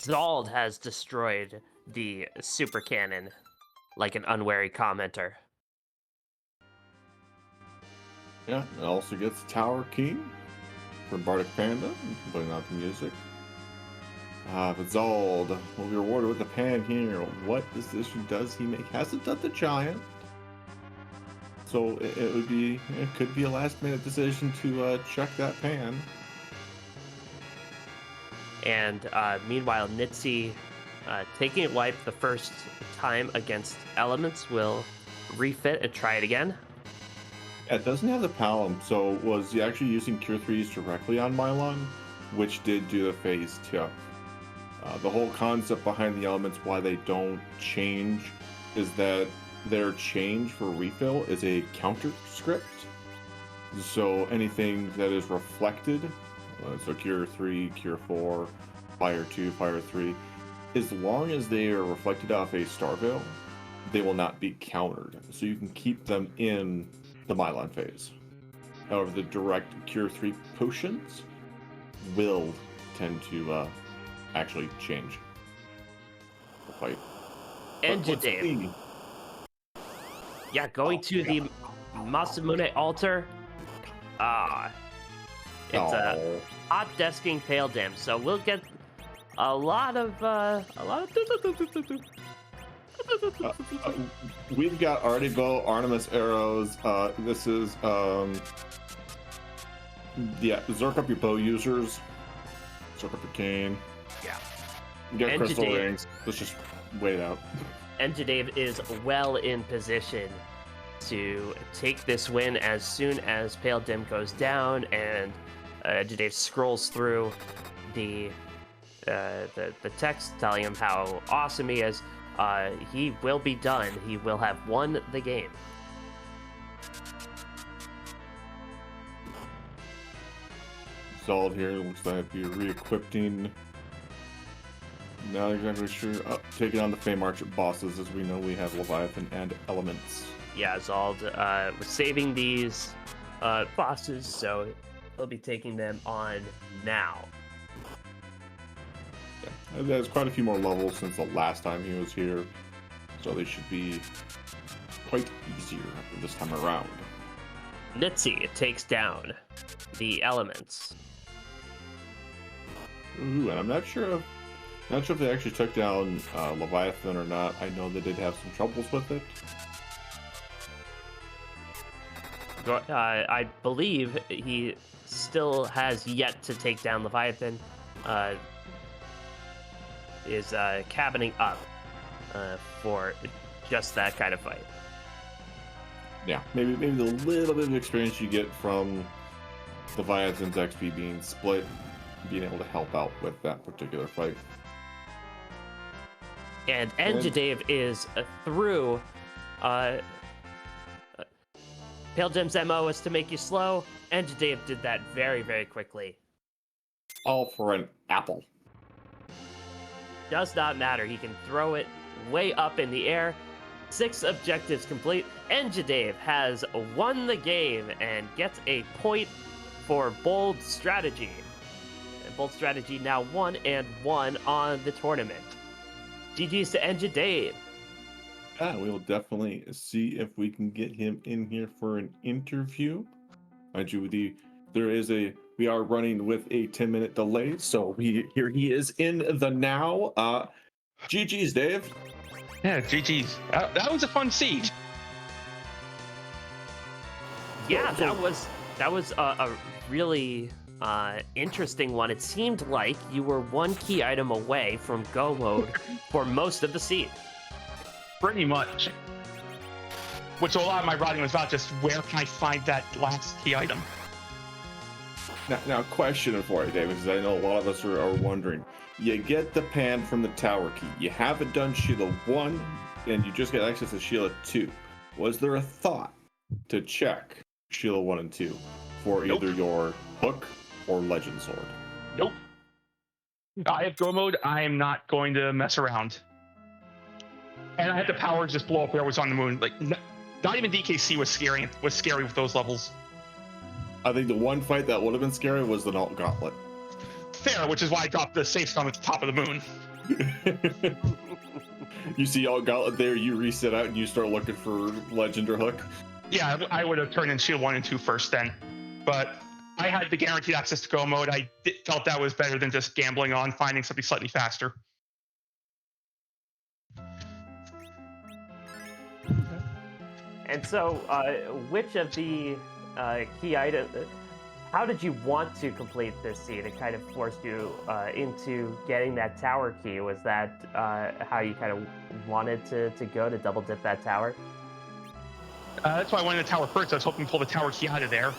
Zald has destroyed the super cannon like an unwary commenter. Yeah, it also gets Tower Key for Bardic Panda, putting out the music. But Zald will be rewarded with the pan here. What decision does he make? Hasn't done the giant. So it could be a last minute decision to check that pan. And meanwhile, Nitsy, taking it wipe the first time against elements, will refit and try it again. Yeah, it doesn't have the Palom, so was he actually using Cure 3s directly on Mylon, which did do the phase tip. The whole concept behind the elements, why they don't change, is that their change for refill is a counter script. So anything that is reflected, so Cure 3, Cure 4, Fire 2, Fire 3, as long as they are reflected off a Star Veil, they will not be countered. So you can keep them in the Mylon phase. However, the direct Cure 3 potions will tend to actually change the fight. Enjadave. Yeah, going to the Masamune altar. It's a hot desking Pale Dim, so we'll get a lot of we've got Artie Bow, Artemis arrows. This is Zerk up your bow users. Zerk up your cane. Yeah. Get crystal rings. Let's just wait it out. Enjadave is well in position to take this win as soon as Pale Dim goes down, and Enjadave scrolls through the text telling him how awesome he is. He will be done. He will have won the game. Zald here looks like you're re-equipping Not exactly sure. Taking on the Fame Arch bosses, as we know, we have Leviathan and Elements. Yeah, Zald was saving these bosses, so he'll be taking them on now. Yeah, there's quite a few more levels since the last time he was here, so they should be quite easier this time around. Nitsi takes down the Elements. Ooh, and I'm not sure if they actually took down Leviathan or not. I know they did have some troubles with it. I believe he still has yet to take down Leviathan. Is cabining up for just that kind of fight. Yeah, maybe the little bit of experience you get from Leviathan's XP being split, being able to help out with that particular fight. And Enjadav is through. Pale Gem's MO is to make you slow. Enjadav did that very, very quickly. All for an apple. Does not matter. He can throw it way up in the air. 6 objectives complete. Enjadav has won the game and gets a point for Bold Strategy. And Bold Strategy now 1-1 on the tournament. GG's to Enjadav. Yeah, we will definitely see if we can get him in here for an interview. Mind you, we are running with a 10-minute delay, so here he is in the now. GG's, Dave. Yeah, GG's. That was a fun siege. Yeah, that was a really interesting one. It seemed like you were one key item away from go mode for most of the siege. Pretty much. Which a lot of my writing was about just where can I find that last key item. Now, question for you, David, because I know a lot of us are wondering. You get the pan from the tower key. You haven't done Sheila 1, and you just get access to Sheila 2. Was there a thought to check Sheila 1 and 2 for either your hook or legend sword? Nope. I have go mode. I am not going to mess around. And I had the power to just blow up where I was on the moon. Like, not even DKC was scary with those levels. I think the one fight that would have been scary was the Alt Gauntlet. Fair, which is why I dropped the safe stone at the top of the moon. You see Alt Gauntlet there, you reset out and you start looking for legend or hook. Yeah, I would have turned in Shield 1 and 2 first then. But I had the guaranteed access to go mode. I felt that was better than just gambling on finding something slightly faster. And so, which of the key items, how did you want to complete this seed? It kind of forced you into getting that tower key. Was that how you kind of wanted to go to double dip that tower? That's why I went in the tower first. I was hoping to pull the tower key out of there.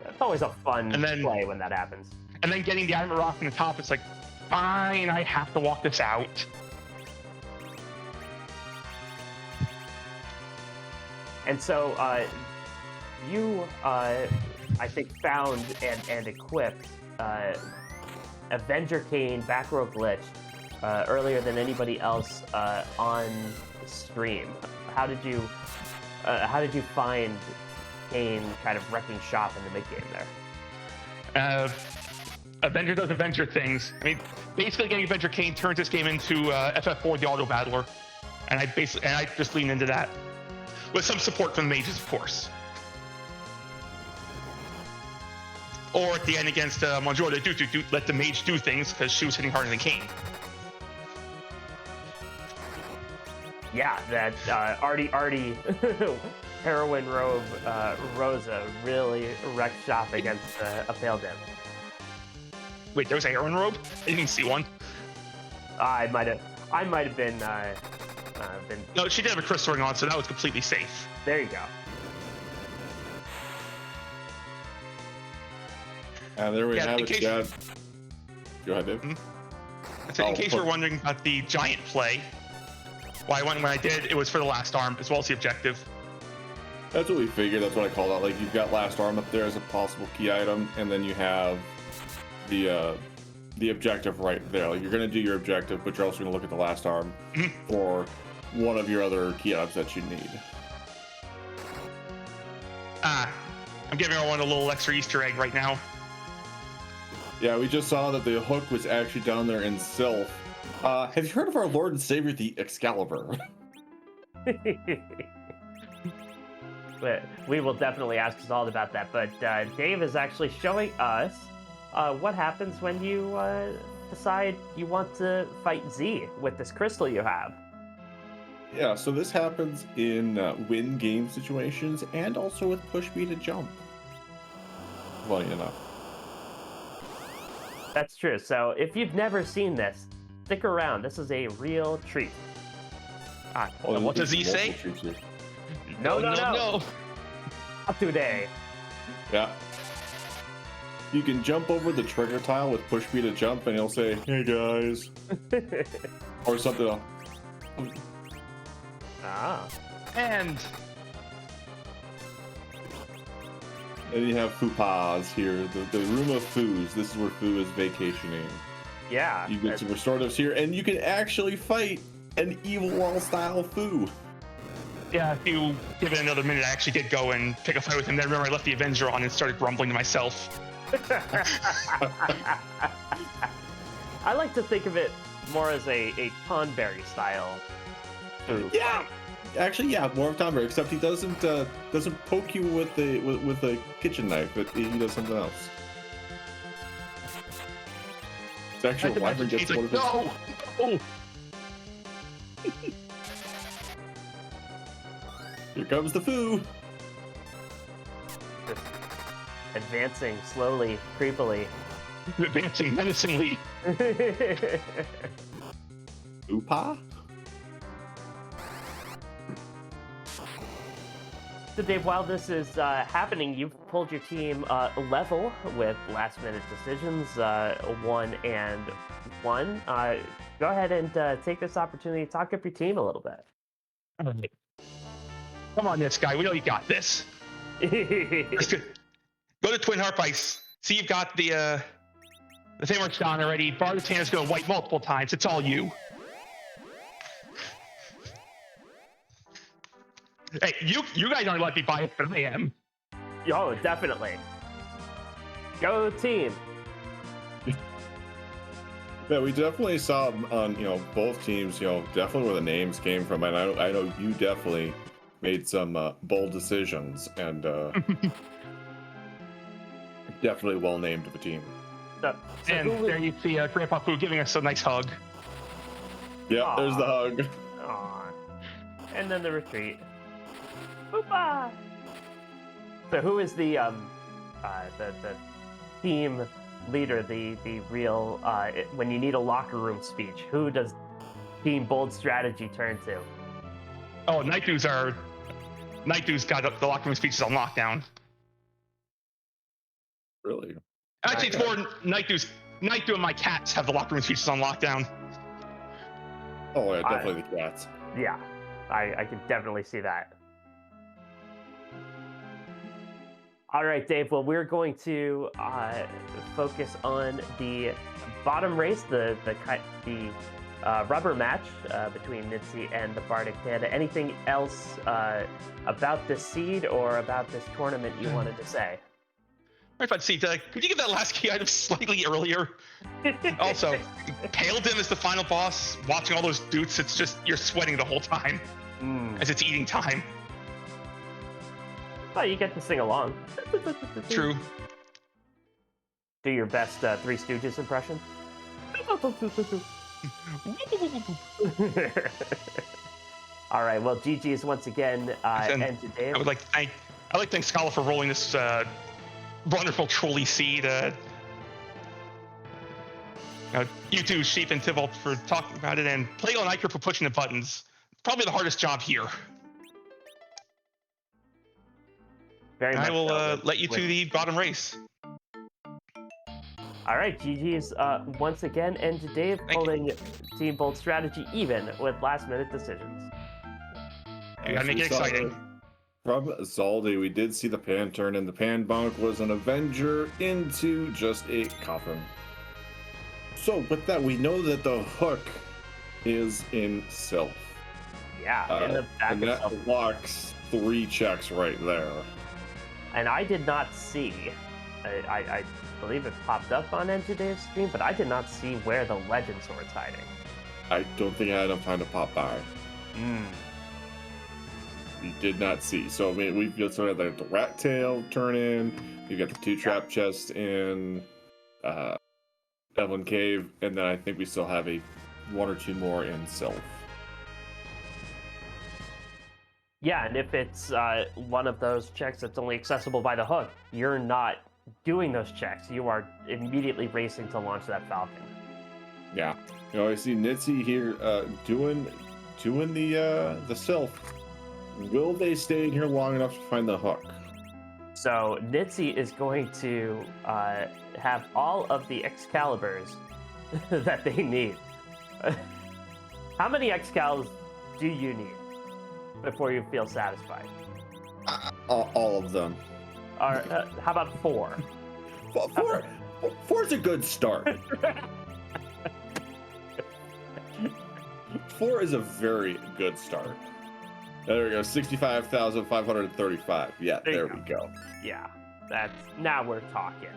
It's always a fun play when that happens. And then getting the item rock from the top, it's like, fine, I have to walk this out. And so you, I think, found and equipped Avenger Kane back row glitch earlier than anybody else on stream. How did you find Kane kind of wrecking shop in the mid game there? Avenger does Avenger things. I mean, basically getting Avenger Kane turns this game into FF4 the auto battler, and I just lean into that. With some support from the mages, of course. Or at the end against Monjora, let the mage do things because she was hitting harder than Kane. Yeah, that Artie heroin robe Rosa really wrecked shop against a Pale Gem. Wait, there was a heroin robe? I didn't even see one. I might have been. No, she did have a crystal ring on, so that was completely safe. There you go. There we have it, Chad. Go ahead, Dave. So in case you're wondering about the giant play, why I went when I did, it was for the last arm as well as the objective. That's what we figured. That's what I called out. Like, you've got last arm up there as a possible key item, and then you have the the objective right there. Like, you're gonna do your objective, but you're also gonna look at the last arm for one of your other key items that you need. I'm giving everyone a little extra Easter egg right now. Yeah, we just saw that the hook was actually down there in Sylph. Have you heard of our Lord and Savior, the Excalibur? But we will definitely ask Zald about that. But Dave is actually showing us what happens when you decide you want to fight Z with this crystal you have. Yeah, so this happens in win game situations and also with push B to jump. Funny enough. That's true. So if you've never seen this, stick around. This is a real treat. And what does he say? No. Not today. Yeah. You can jump over the trigger tile with push B to jump, and he'll say, "Hey guys," or something else. And you have Fupas here, the room of Foos. This is where Foo is vacationing. Yeah. You get some restoratives here, and you can actually fight an evil wall style Foo. yeah, if you give it another minute, I actually did go and pick a fight with him. Then remember, I left the Avenger on and started grumbling to myself. I like to think of it more as a Tonberry style food. Yeah. Actually, yeah, more of Tom Brady, except he doesn't poke you with the kitchen knife, but he does something else. It's actually a wyvern gets one of his... No! Here comes the Foo! Just advancing slowly, creepily. Advancing menacingly. Oopa? So Dave, while this is happening, you've pulled your team level with last-minute decisions, 1 and 1. Go ahead and take this opportunity to talk up your team a little bit. All right. Come on, this guy. We know you got this. Go to Twin Harp Ice. See, you've got the framework's down already. Bartana's going to wipe multiple times. It's all you. Hey, you guys aren't let me biased, but I am. Oh, definitely. Go team. Yeah, we definitely saw on both teams, definitely where the names came from, and I know you definitely made some bold decisions, and definitely well named of a team. So and there you see Grandpa Pooh giving us a nice hug. Yeah, Aww. There's the hug. Aww. And then the retreat. Oopa! So who is the team leader, the real when you need a locker room speech? Who does Team Bold Strategy turn to? Oh, Night Dew's got the locker room speeches on lockdown. Really? Actually, it's more Night Dew and my cats have the locker room speeches on lockdown. Oh yeah, definitely the cats. Yeah, I can definitely see that. All right, Dave. Well, we're going to focus on the bottom race, the rubber match between Mitzi and the Bardic Panda. Anything else about this seed or about this tournament you wanted to say? I thought, see, could you give that last key item slightly earlier? Also, Paladin is the final boss. Watching all those dudes, it's just you're sweating the whole time as it's eating time. Well, you get to sing along. True. Do your best Three Stooges impression. All right. Well, GG's once again. And to Dave. I would like to thank Scala for rolling this wonderful trolley seed. You two, Sheep and Tybalt, for talking about it, and Plago and Iker for pushing the buttons. Probably the hardest job here. Very much I will so, let you to the bottom race. All right, GG's once again, and to Dave holding Team Bold Strategy even with last-minute decisions. You gotta make it exciting. From Zaldi, we did see the pan turn, and the pan bonk was an Avenger into just a coffin. So with that, we know that the hook is in Sylph. Yeah, in the back and of that Sylph. locks 3 checks right there. And I did not see. I believe it popped up on NGDave's screen, but I did not see where the Legend Sword's hiding. I don't think I had enough time to pop by. We did not see. So I mean, we've got sort of like the rat tail turn in. You've got the 2 trap chests in Evelyn Cave, and then I think we still have 1 or 2 more in Sylph. Yeah, and if it's one of those checks that's only accessible by the hook, you're not doing those checks. You are immediately racing to launch that Falcon. Yeah, you know, I see Nitzy here doing the Sylph. Will they stay in here long enough to find the hook? So Nitzy is going to have all of the Excaliburs that they need. How many Excals do you need before you feel satisfied? All of them. Or how about 4? Well, 4's a good start. 4 is a very good start. There we go, 65,535. Yeah, there we go. Yeah, now we're talking.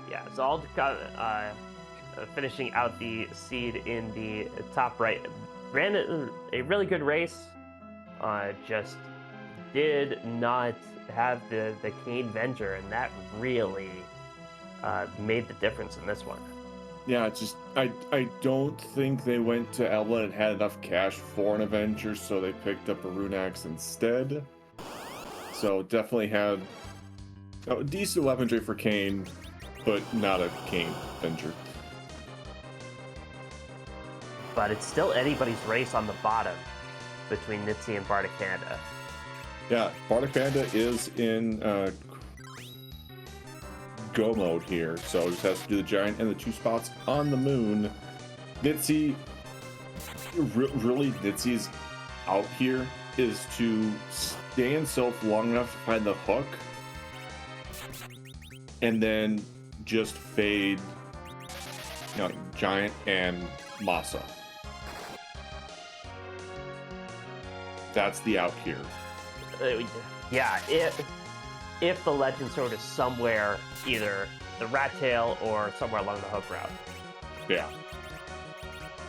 Yeah, so I'll finishing out the seed in the top right. Ran a really good race. Just did not have the Kane Venger, and that really made the difference in this one. Yeah, it's just I don't think they went to Elba and had enough cash for an Avenger, so they picked up a Rune Axe instead. So definitely had a decent weaponry for Kane, but not a Kane Avenger. But it's still anybody's race on the bottom between Nitzy and Bardic Panda. Yeah, Bardic Panda is in go mode here, so just has to do the giant and the 2 spots on the moon. Nitzy, really Nitzy's out here is to stay in Sylph long enough to find the hook, and then just fade, you know, giant and Masa. That's the out here. Yeah, if the Legend Sword is somewhere, either the Rat Tail or somewhere along the hook route. Yeah.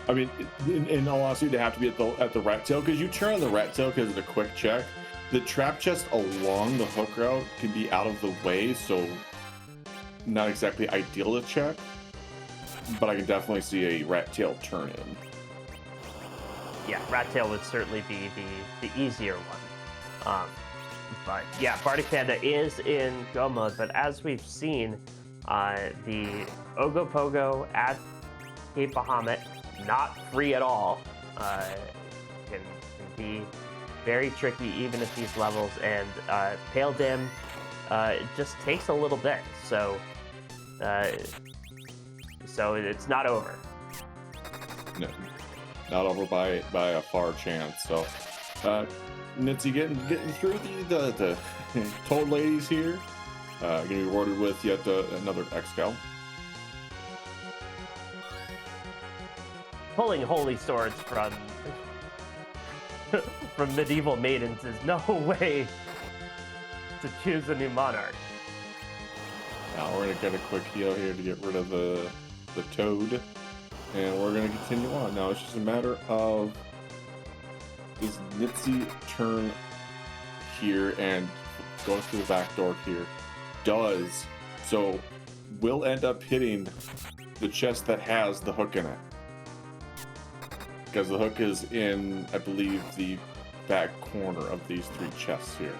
I mean, in all honesty, they have to be at the Rat Tail, because you turn on the Rat Tail because it's a quick check. The trap chest along the hook route can be out of the way, so not exactly ideal to check. But I can definitely see a Rat Tail turn in. Yeah, Rat Tail would certainly be the easier one. But yeah, Bardic Panda is in go mode, but as we've seen, the Ogopogo at Cape Bahamut, not free at all, can be very tricky even at these levels, and Pale Dim it just takes a little bit, so it's not over. No, not over by a far chance. So Nitzy getting through the Toad ladies here. Gonna be rewarded with yet another Excal. Pulling holy swords from medieval maidens is no way to choose a new monarch. Now we're gonna get a quick heal here to get rid of the Toad, and we're gonna continue on. Now it's just a matter of, does Nitzy turn here and go through the back door here? Does. So we'll end up hitting the chest that has the hook in it, because the hook is in, I believe, the back corner of these 3 chests here.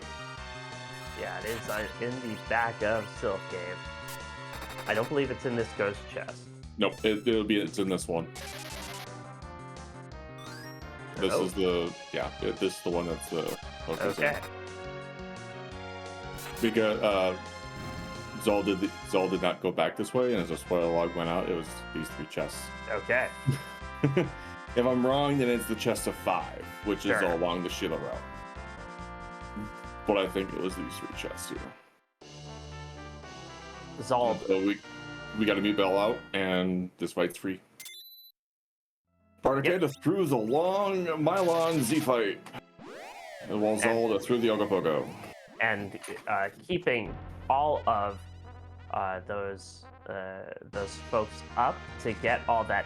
Yeah, it is in the back of Sylph Cave. I don't believe it's in this ghost chest. Nope, it's in this one. This is the, this is the one that's the hook. Okay. Because Zol did not go back this way, and as a spoiler log went out, it was these 3 chests. Okay. If I'm wrong, then it's the chest of 5, which is all along the Sheila route. But I think it was these 3 chests here. Zol. So we got to meet Bell out, and this fight's free. Barricade through the long Mylon Z fight. And Walzalda through the Ogopogo. And keeping all of those folks up to get all that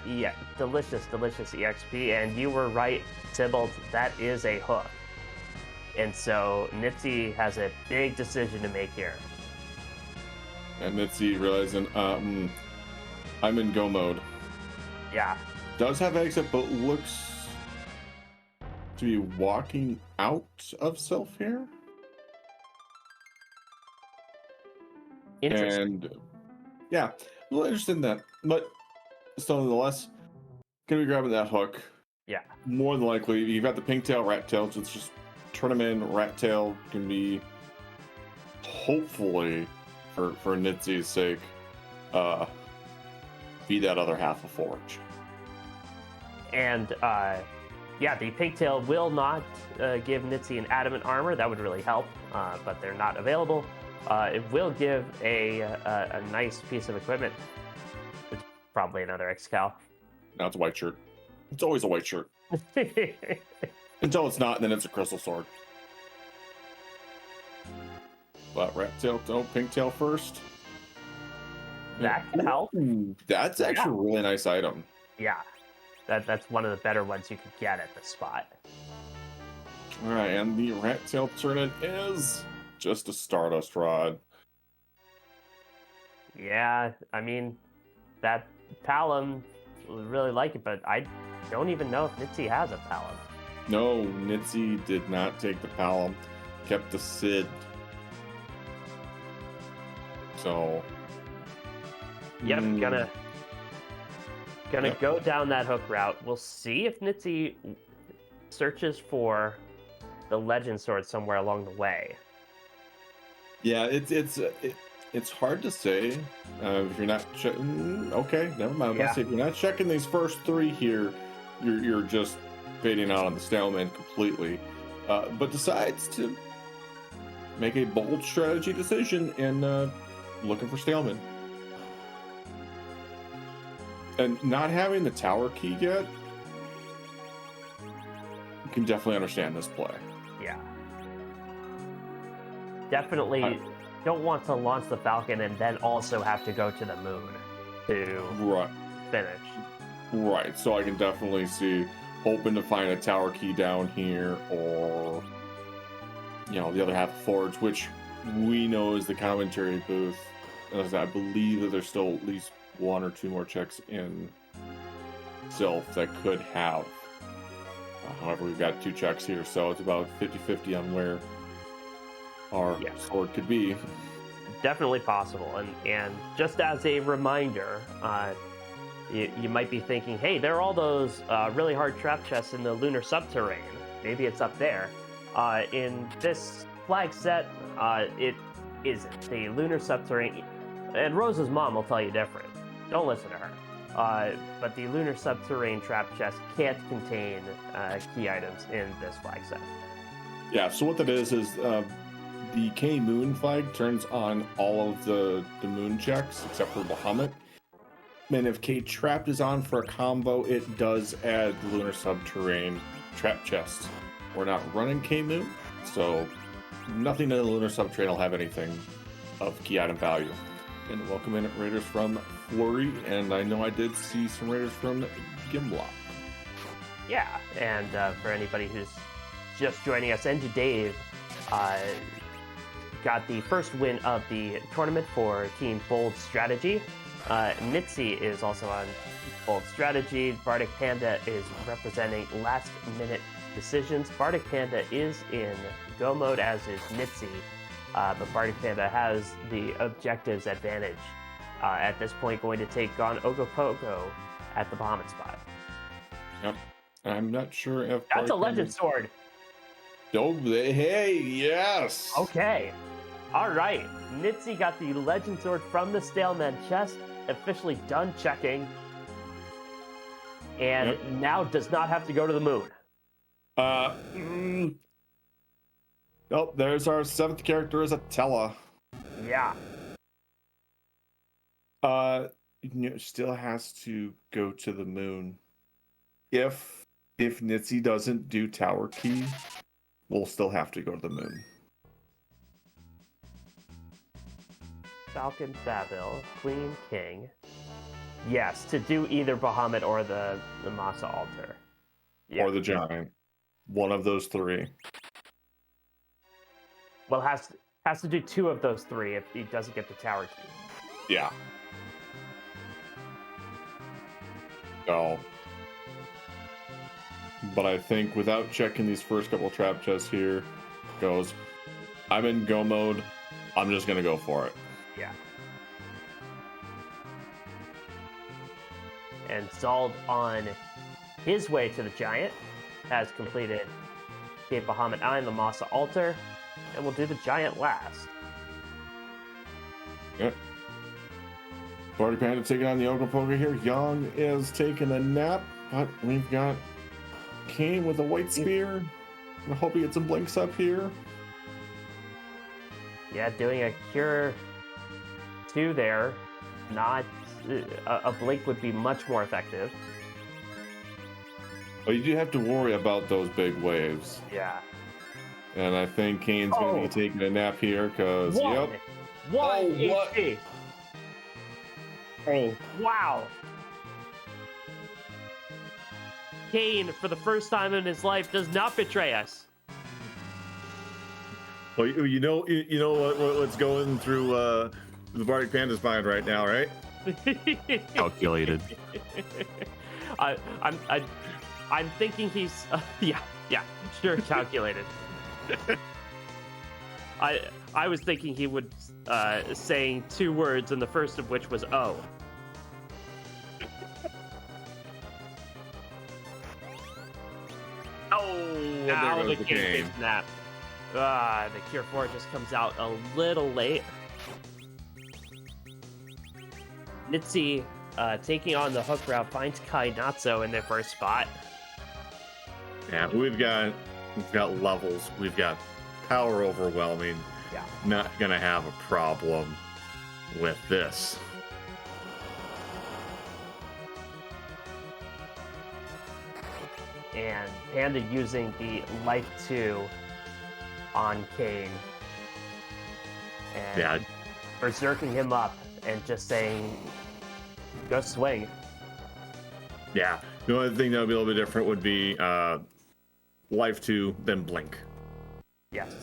delicious EXP. And you were right, Tybalt, that is a hook. And so Nitsi has a big decision to make here. And Nitsi realizing, I'm in go mode. Yeah. Does have exit, but looks to be walking out of self here. Interesting. And yeah, a little interested in that. But still, nonetheless, gonna be grabbing that hook. Yeah. More than likely, you've got the pink tail, rat tail. So it's just turn them in. Rat tail can be, hopefully, for Nitsi's sake, be that other half of Forge. And yeah, the pigtail will not give Nitsi an adamant armor. That would really help, but they're not available. It will give a nice piece of equipment. It's probably another Excal. Now it's a white shirt. It's always a white shirt. Until it's not, and then it's a crystal sword. But rat tail, no, pink tail first. That can help. Ooh, that's actually a really nice item. Yeah, that's one of the better ones you could get at the spot. All right, and the rat tail turret is just a Stardust Rod. Yeah, I mean, that Palom would really like it, but I don't even know if Nitsi has a Palom. No, Nitsi did not take the Palom, kept the Sid. So, yep, gonna go down that hook route. We'll see if Nitsi searches for the Legend Sword somewhere along the way. yeah, it's hard to say if you're not okay, never mind. I'm gonna say if you're not checking these first three here, you're just fading out on the stalemate completely. But decides to make a bold strategy decision and looking for stalemate. And not having the tower key yet, you can definitely understand this play. Yeah. Definitely don't want to launch the Falcon and then also have to go to the moon to finish. Right. So I can definitely see hoping to find a tower key down here, or the other half of Forge, which we know is the commentary booth. As I believe that there's still at least one or two more checks in Sylph that could have. However, we've got two checks here, so it's about 50-50 on where our sword could be. Definitely possible. And just as a reminder, you might be thinking, hey, there are all those really hard trap chests in the lunar subterranean. Maybe it's up there. In this flag set, it isn't. The lunar subterranean, and Rose's mom will tell you different. Don't listen to her. But the lunar subterranean trap chest can't contain key items in this flag set. Yeah, so what that is the K Moon flag turns on all of the moon checks except for Bahamut. And if K Trapped is on for a combo, it does add the lunar subterranean trap chest. We're not running K Moon, so nothing in the lunar subterranean will have anything of key item value. And welcome in Raiders from Flurry, and I know I did see some Raiders from Gimlock. Yeah, and for anybody who's just joining us, and Dave got the first win of the tournament for Team Bold Strategy. Nitsi is also on Bold Strategy. Bardic Panda is representing last minute decisions. Bardic Panda is in go mode, as is Nitsi. But Bardic Panda has the objectives advantage. At this point, going to take on Ogopogo at the Bahamut spot. Yep. I'm not sure if... That's a Legend Sword. Oh, hey, yes! Okay. All right. Nitsi got the Legend Sword from the Staleman chest, officially done checking, and now does not have to go to the moon. Oh, there's our 7th character, is a Tella. Yeah. Still has to go to the moon. If Nitzy doesn't do Tower Key, we'll still have to go to the moon. Falcon, Saville, Queen, King. Yes, to do either Bahamut or the Masa altar. Yeah. Or the giant. One of those three. Well, has to do two of those three if he doesn't get the tower key. Yeah. No. But I think without checking these first couple trap chests here, goes, I'm in go mode. I'm just going to go for it. Yeah. And Zald, on his way to the giant, has completed Cape Bahamut Eye and the Masa altar, and we'll do the giant last. Yep. Party Panda taking on the Ogopoga here. Young is taking a nap, but we've got Kane with a white spear. I hope he gets some blinks up here. Yeah, doing a cure 2 there. Not a blink would be much more effective. But you do have to worry about those big waves. Yeah. And I think Kane's going to be taking a nap here because, yep. One what? HP. Oh, Wow. Kane, for the first time in his life, does not betray us. Well, you know what's going through the Bardic Panda's mind right now, right? Calculated. I'm thinking he's yeah, sure, calculated. I was thinking he would saying 2 words, and the first of which was "oh." Now there the goes the king game. takes a nap. The Cure 4 just comes out a little late. Nitzy, taking on the hook route, finds Kainatsu in their first spot. Yeah, we've got levels. We've got power overwhelming. Yeah. Not gonna have a problem with this. And Panda using the Life 2 on Kane. And Yeah. berserking him up and just saying, go swing. Yeah. The only thing that would be a little bit different would be Life 2, then Blink. Yes.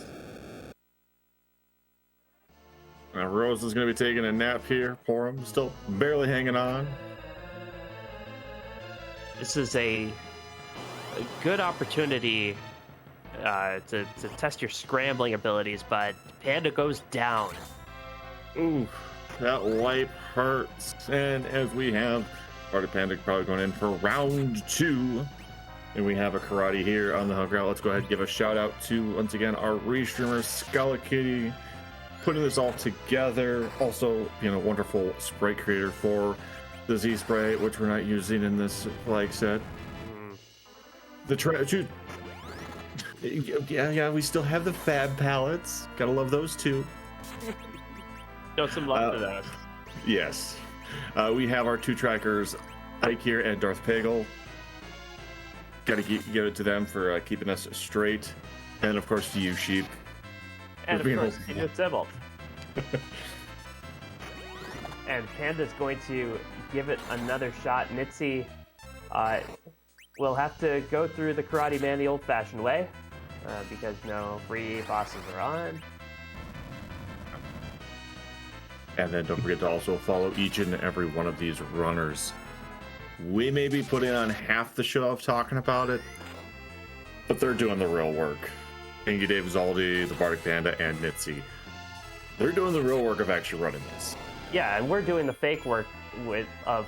Rose is going to be taking a nap here for him. Still barely hanging on. This is a good opportunity to test your scrambling abilities, but Panda goes down. Ooh, that wipe hurts. And as we have Party Panda probably going in for round 2. And we have a karate here on the hook route. Let's go ahead and give a shout out to, once again, our restreamer, Skullakitty, putting this all together. Also, wonderful spray creator for the Z spray, which we're not using in this flag set. The yeah, we still have the Fab palettes. Gotta love those too. Show some love to those. Yes. We have our 2 trackers, Ike here and Darth Pagel. Gotta give it to them for keeping us straight. And of course to you, Sheep. And for being of course, old. you Sybil. And Panda's going to give it another shot. Nitzy will have to go through the Karate Man the old-fashioned way, because no free bosses are on. And then don't forget to also follow each and every one of these runners. We may be putting on half the show of talking about it, but they're doing the real work. Angie Dave Zaldi, the Bardic Panda, and Nitzy. They're doing the real work of actually running this. Yeah, and we're doing the fake work of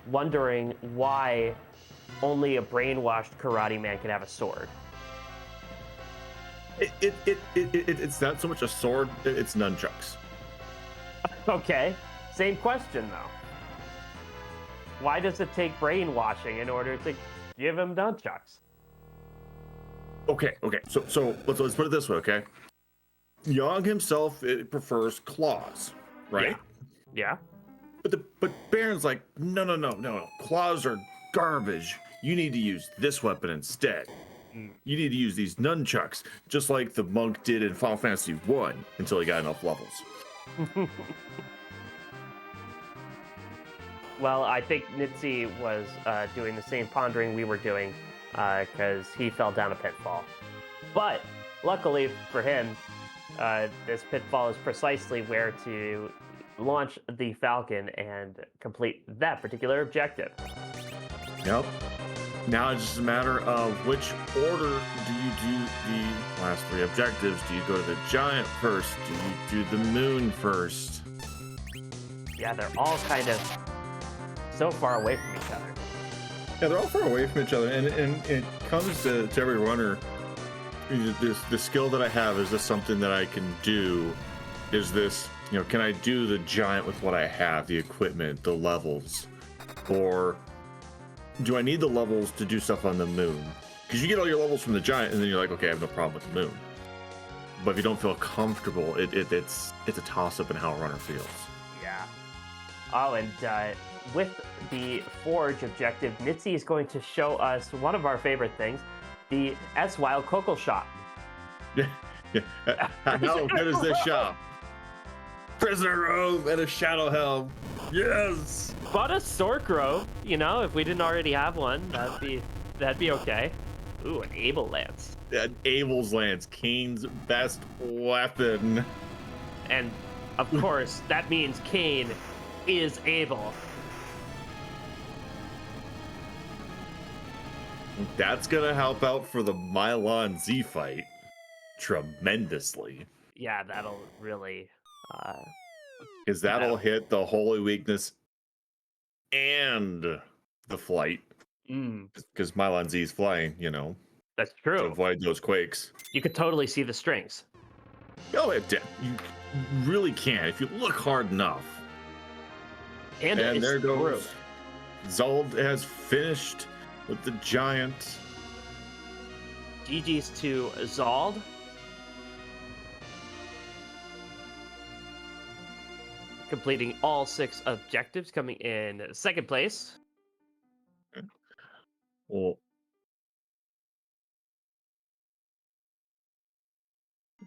wondering why only a brainwashed karate man can have a sword. It's not so much a sword, it's nunchucks. Okay, same question though. Why does it take brainwashing in order to give him nunchucks? Okay. So let's put it this way, okay? Young himself prefers claws, right? Yeah. But Baron's like, no. Claws are garbage. You need to use this weapon instead. You need to use these nunchucks, just like the monk did in Final Fantasy 1 until he got enough levels. Well, I think Nitsi was doing the same pondering we were doing because he fell down a pitfall. But luckily for him, this pitfall is precisely where to launch the Falcon and complete that particular objective. Yep. Now it's just a matter of which order do you do the last 3 objectives. Do you go to the giant first? Do you do the moon first? Yeah, they're all kind of so far away from each other. Yeah, they're all far away from each other, and it comes to every runner. The skill that I have, is this something that I can do? Is this, can I do the giant with what I have, the equipment, the levels? Or do I need the levels to do stuff on the moon? Because you get all your levels from the giant, and then you're like, okay, I have no problem with the moon. But if you don't feel comfortable, it's a toss-up in how a runner feels. Yeah. Oh, and with the Forge objective, Nitsi is going to show us one of our favorite things, the S-Wild Coco Shop. Yeah. How good is this shop? Prisoner robe and a shadow helm. Yes. But a Sork robe, if we didn't already have one, that'd be okay. Ooh, an Abel Lance. Abel's Lance, Kane's best weapon. And of course, that means Kane is Abel. That's gonna help out for the Mylon Z fight tremendously. Yeah, that'll really because that'll hit the holy weakness and the flight. Because Mylon Z is flying, That's true. to avoid those quakes. You could totally see the strings. Oh, you really can if you look hard enough. And there goes. Zald has finished with the giant. GG's to Zald. Completing all 6 objectives, coming in second place. Well,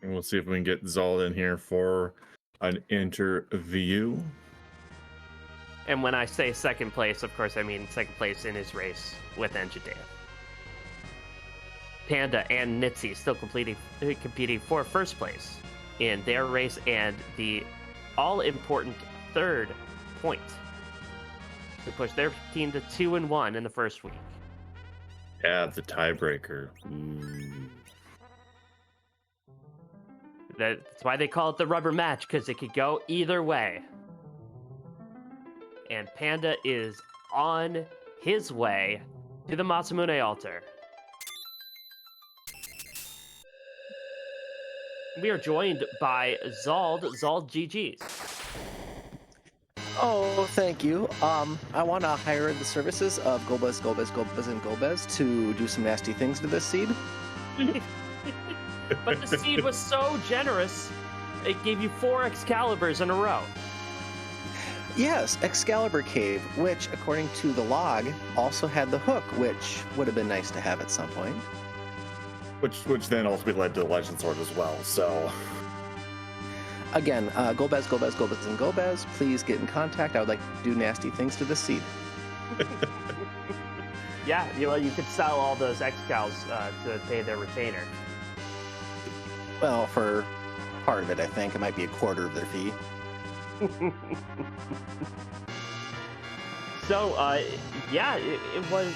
and we'll see if we can get Zald in here for an interview. And when I say second place, of course, I mean second place in his race with Enjadea. Panda and Nitsi still competing for first place in their race and the all-important 3rd point to push their team to 2-1 in the first week. Yeah, the tiebreaker. That's why they call it the rubber match, because it could go either way. And Panda is on his way to the Masamune altar. We are joined by Zald. Zald, GG's. Oh, thank you. I want to hire the services of Gobez, and Gobez to do some nasty things to this seed. But the seed was so generous, it gave you 4 Excaliburs in a row. Yes, Excalibur Cave, which, according to the log, also had the hook, which would have been nice to have at some point. Which then ultimately led to the Legend Sword as well, so... Again, Gobez, and Gobez, please get in contact. I would like to do nasty things to this seed. Yeah, you could sell all those Excals to pay their retainer. Well, for part of it, I think. It might be a quarter of their fee. So, yeah, it was...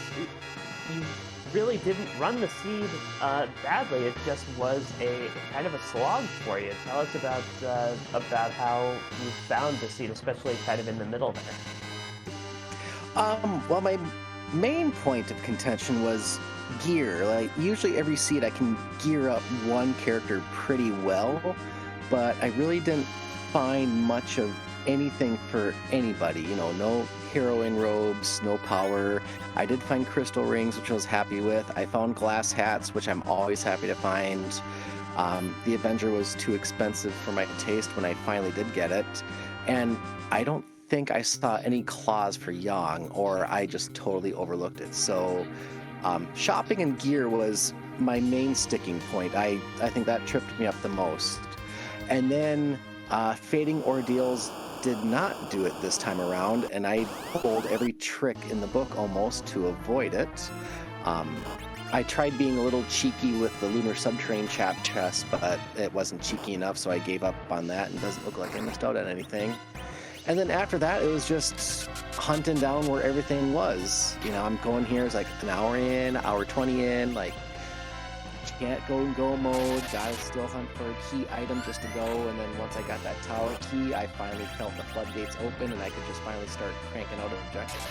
You really didn't run the seed badly. It just was a kind of a slog for you. Tell us about how you found the seed, especially kind of in the middle there. Well, my main point of contention was gear. Like, usually every seed I can gear up one character pretty well, but I really didn't find much of anything for anybody. No heroine robes, no power. I did find crystal rings, which I was happy with. I found glass hats, which I'm always happy to find. The Avenger was too expensive for my taste when I finally did get it. And I don't think I saw any clause for Yang, or I just totally overlooked it. So shopping and gear was my main sticking point. I think that tripped me up the most. And then Fading Ordeals did not do it this time around, and I pulled every trick in the book almost to avoid it. I tried being a little cheeky with the Lunar Subterranean Chap chest, but it wasn't cheeky enough, so I gave up on that, and doesn't look like I missed out on anything. And then after that, it was just hunting down where everything was. You know, I'm going here, it's like an hour in, hour 20 in, like, can't go in go mode, gotta still hunt for a key item just to go, and then once I got that tower key, I finally felt the floodgates open, and I could just finally start cranking out objectives.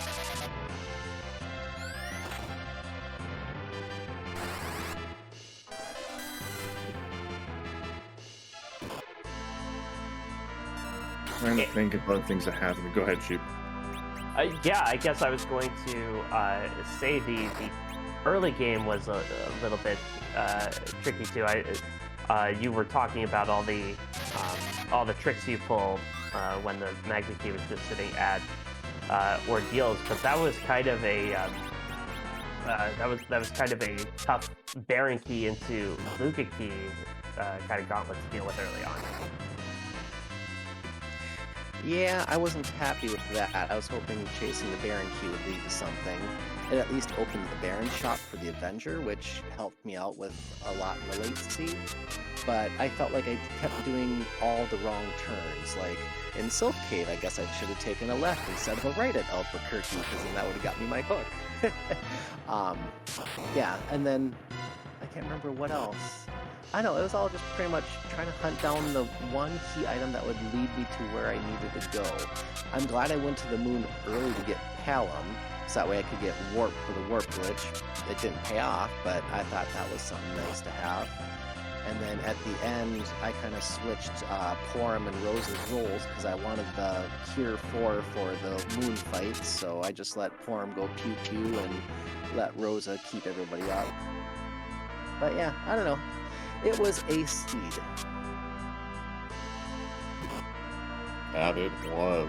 Trying to think about things that happened. Go ahead, Sheep. Yeah, I guess I was going to say the early game was a little bit tricky too. You were talking about all the tricks you pulled when the Magma Key was just sitting at ordeals, but that was kind of a that was kind of a tough Baron Key into Luca Key kind of gauntlet to deal with early on. Yeah, I wasn't happy with that. I was hoping chasing the Baron Key would lead to something. It at least opened the Baron shop for the Avenger, which helped me out with a lot in the late seed. But I felt like I kept doing all the wrong turns. Like in Silk Cave, I guess I should have taken a left instead of a right at Albuquerque, because then that would have got me my hook. Yeah, and then I can't remember what else. I know, it was all just pretty much trying to hunt down the one key item that would lead me to where I needed to go. I'm glad I went to the moon early to get Palom, so that way I could get Warp for the Warp glitch. It didn't pay off, but I thought that was something nice to have. And then at the end, I kind of switched Porum and Rose's roles because I wanted the Cure 4 for the moon fight, so I just let Porum go pew-pew and let Rosa keep everybody up. But yeah, I don't know. It was a seed. And it was.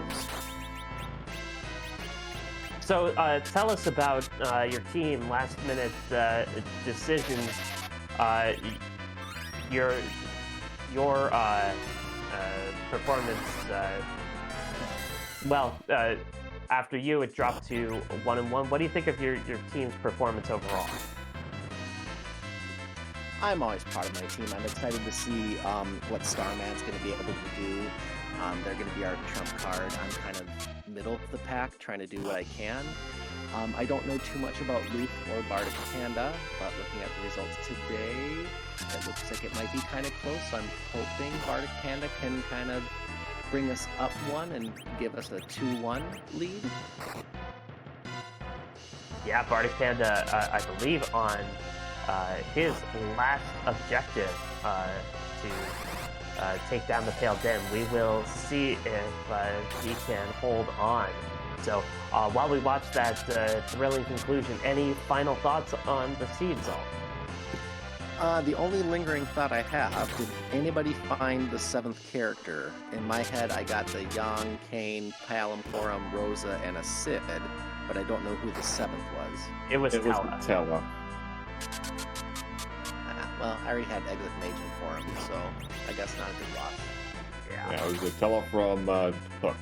So tell us about your team, last minute decisions, your performance. After you, it dropped to 1-1. What do you think of your team's performance overall? I'm always proud of my team. I'm excited to see what Starman's going to be able to do. They're going to be our trump card. I'm kind of middle of the pack, trying to do what I can. I don't know too much about Luth or Bardic Panda, but looking at the results today, it looks like it might be kind of close. So I'm hoping Bardic Panda can kind of bring us up one and give us a 2-1 lead. Yeah, Bardic Panda, I believe, on his last objective to take down the Pale Den. We will see if he can hold on. So while we watch that thrilling conclusion, any final thoughts on the seeds, all? The only lingering thought I have, did anybody find the 7th character? In my head, I got the Yang, Kane, Palom, Porum, Rosa, and a Sid, but I don't know who the 7th was. It was Tella. Tella. Well, I already had Exit Mage for him, so I guess not a big loss. Yeah, it was a Tella from Hook.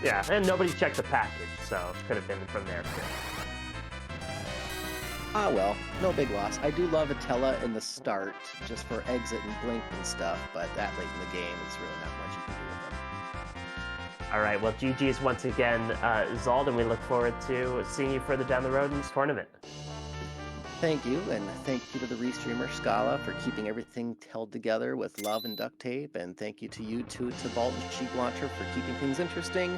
Yeah, and nobody checked the package, so it could have been from there too. Ah well, no big loss. I do love Atella in the start, just for exit and blink and stuff, but that late in the game is really not much you can do with him. All right, well, GG's once again, Zald, and we look forward to seeing you further down the road in this tournament. Thank you, and thank you to the Restreamer Scala for keeping everything held together with love and duct tape, and thank you to you too, to Vault and Sheep Launcher for keeping things interesting.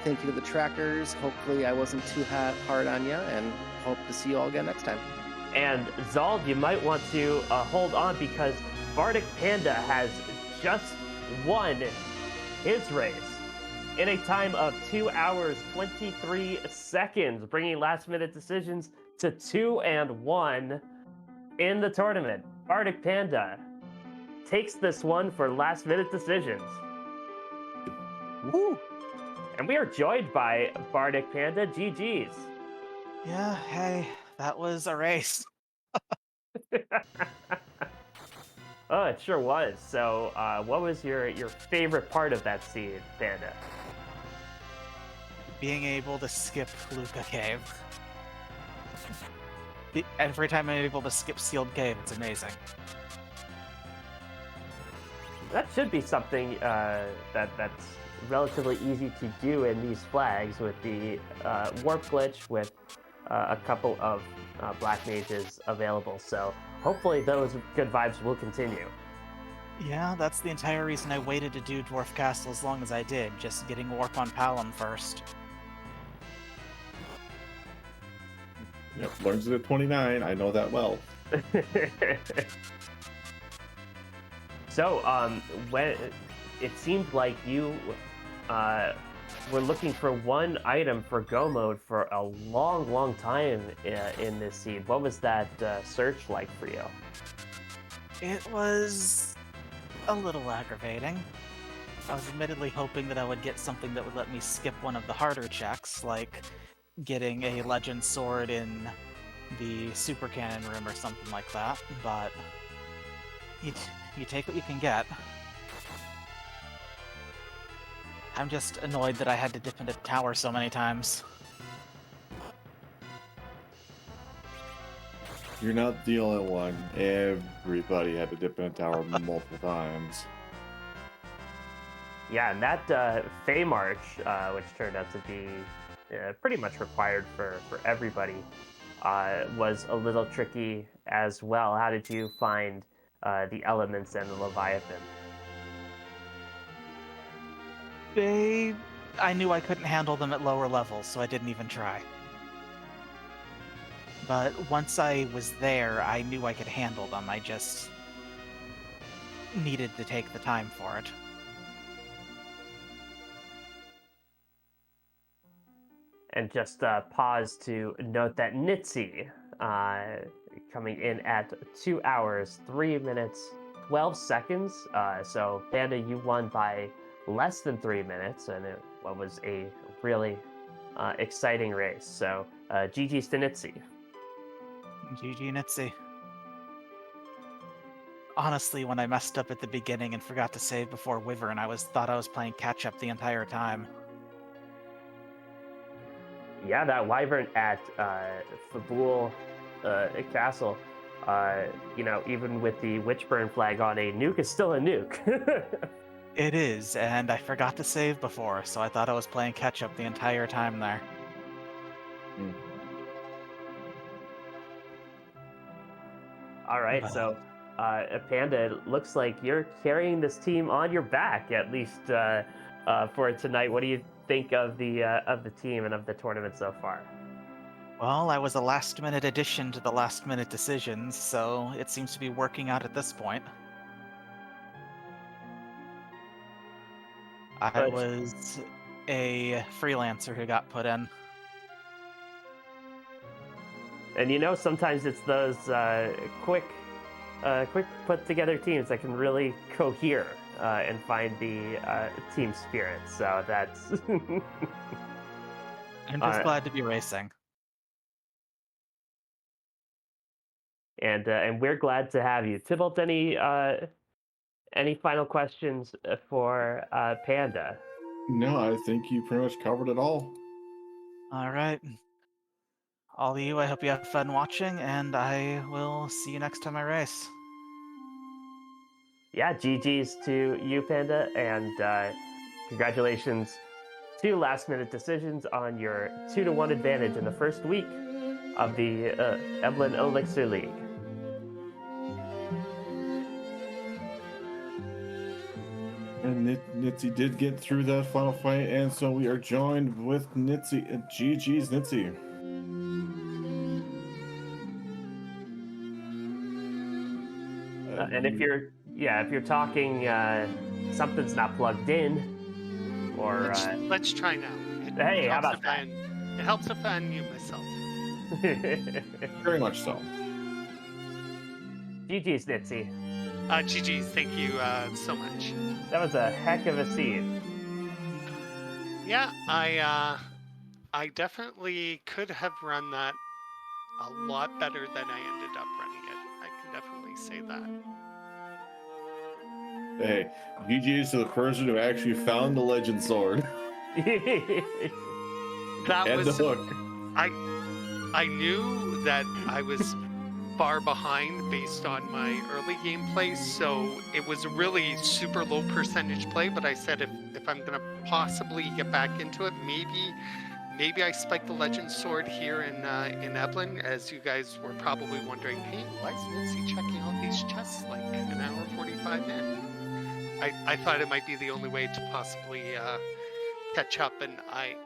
Thank you to the trackers. Hopefully I wasn't too hard on you, and hope to see you all again next time. And Zald, you might want to hold on, because Bardic Panda has just won his race in a time of 2 hours, 23 seconds, bringing last-minute decisions to 2-1 in the tournament. Bardic Panda takes this one for last-minute decisions. Woo! And we are joined by Bardic Panda. GG's. Yeah, hey, that was a race. Oh, it sure was. So, what was your favorite part of that seed, Panda? Being able to skip Luca Cave. Every time I'm able to skip Sealed Cave, it's amazing. That should be something that's relatively easy to do in these flags with the warp glitch with a couple of black mages available. So hopefully those good vibes will continue. Yeah, that's the entire reason I waited to do Dwarf Castle as long as I did, just getting Warp on Palom first. Yep, learns it at 29. I know that well. So, when it seemed like you were looking for one item for Go mode for a long time in this seed. What was that search like for you? It was a little aggravating. I was admittedly hoping that I would get something that would let me skip one of the harder checks, like getting a legend sword in the super cannon room or something like that, but you take what you can get. I'm just annoyed that I had to dip into the tower so many times. You're not the only one. Everybody had to dip in a tower multiple times. Yeah, and that Fey March, which turned out to be pretty much required for everybody, was a little tricky as well. How did you find the elements and the Leviathan? I knew I couldn't handle them at lower levels, so I didn't even try. But once I was there, I knew I could handle them. I just needed to take the time for it. And just pause to note that Nitsi coming in at 2 hours, 3 minutes, 12 seconds. So Panda, you won by less than 3 minutes, and it was a really exciting race. So GG's to Nitsi. GG Nitsi. Honestly, when I messed up at the beginning and forgot to save before Wyvern, thought I was playing catch up the entire time. Yeah, that Wyvern at Fabul Castle, even with the Witchburn flag on, a nuke is still a nuke. It is, and I forgot to save before, so I thought I was playing catch up the entire time there. All right, so Panda, it looks like you're carrying this team on your back, at least for tonight. What do you think of the team and of the tournament so far? Well, I was a last-minute addition to the last-minute decisions, so it seems to be working out at this point. I was a freelancer who got put in. And sometimes it's those quick put together teams that can really cohere and find the team spirit. So that's. I'm just glad to be racing. And we're glad to have you. Tybalt, any final questions for Panda? No, I think you pretty much covered it all. All right. All of you, I hope you have fun watching, and I will see you next time I race. Yeah, GG's to you, Panda, and congratulations to Last Minute Decisions on your 2-1 advantage in the first week of the Eblan Elixir League. And Nitsi did get through that final fight, and so we are joined with Nitsi. GG's Nitsi. And if you're talking, something's not plugged in, or let's try now. Hey, how about that? It helps if I unmute myself. Very much so. GG's, Nitsi. GG's, thank you so much. That was a heck of a seed. Yeah, I definitely could have run that a lot better than I ended up running it. I can definitely say that. Hey, GG's to the person who actually found the legend sword That and the was hook. I knew that I was far behind based on my early gameplay, so it was a really super low percentage play, but I said if I'm gonna possibly get back into it, maybe I spike the legend sword here in Eblan, as you guys were probably wondering, hey, why is Mitzi checking all these chests like an hour 45 in? I thought it might be the only way to possibly catch up, and I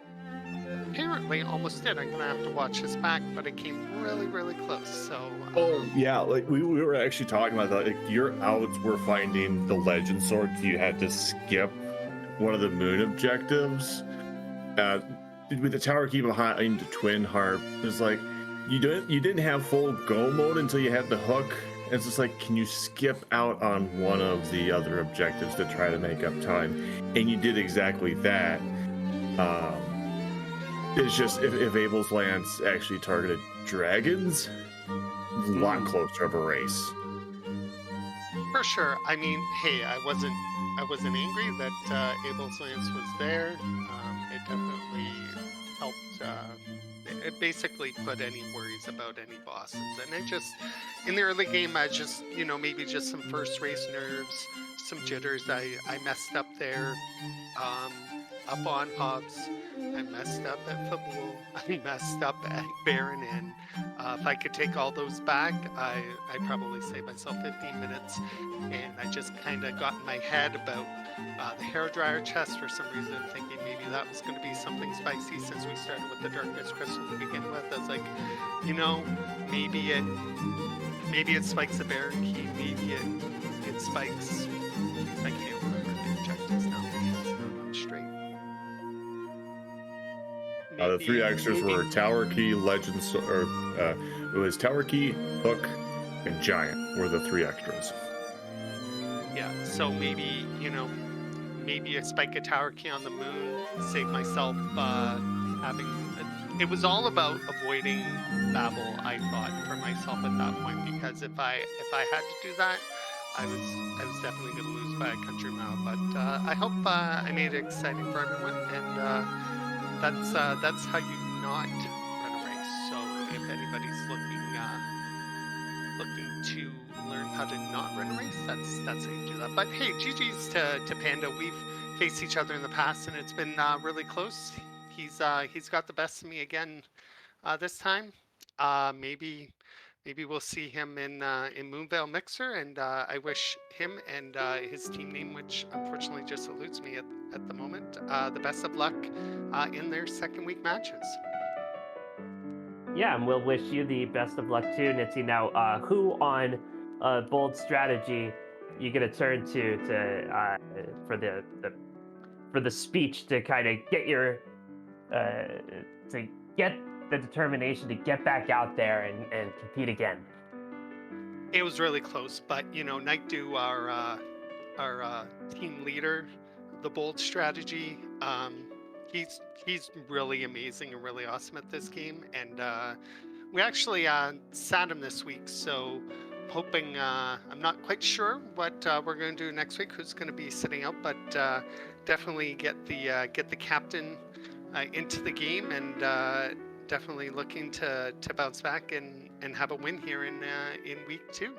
apparently almost did. I'm gonna have to watch this back, but it came really, really close. So Oh yeah, like we were actually talking about that. Like your outs were finding the legend sword, so you had to skip one of the moon objectives. With the tower key behind the twin harp, it's like you didn't have full go mode until you had the hook. It's just like, can you skip out on one of the other objectives to try to make up time? And you did exactly that. It's just if Abel's lance actually targeted dragons, a lot closer of a race. for sure. I mean, hey, I wasn't angry that Abel's lance was there. It definitely helped. It basically put any worries about any bosses, and I just in the early game, I just maybe just some first race nerves, some jitters. I messed up there. Up on Hobbs, I messed up at Fabul, I messed up at Baron Inn. If I could take all those back, I probably saved myself 15 minutes, and I just kind of got in my head about the hairdryer chest for some reason, thinking maybe that was going to be something spicy since we started with the darkness crystal to begin with. I was like, maybe it spikes the Baron key, maybe it spikes. I can't remember the objectives now. I'm straight. The three extras were Tower Key, Legends, or it was Tower Key, Hook, and Giant were the three extras. Yeah, so maybe maybe I spike a Tower Key on the moon, save myself having. It was all about avoiding Babel, I thought, for myself at that point, because if I had to do that, I was definitely going to lose by a country mile. But I hope I made it exciting for everyone, and that's how you not run a race. So if anybody's looking to learn how to not run a race, that's how you do that. But hey, GG's to Panda. We've faced each other in the past, and it's been really close. He's got the best of me again this time. Maybe we'll see him in Moonvale Mixer, and I wish him and his team name, which unfortunately just eludes me at the moment, the best of luck in their second week matches. Yeah, and we'll wish you the best of luck too, Nitsi. Now, who on Bold Strategy you gonna turn to for the speech to kind of get your to get the determination to get back out there and compete again? It was really close, but Nightdew, our team leader of the Bold Strategy, he's really amazing and really awesome at this game, and we actually sat him this week, so hoping I'm not quite sure what we're going to do next week, who's going to be sitting out, but definitely get the captain into the game, and definitely looking to bounce back and have a win here in week 2.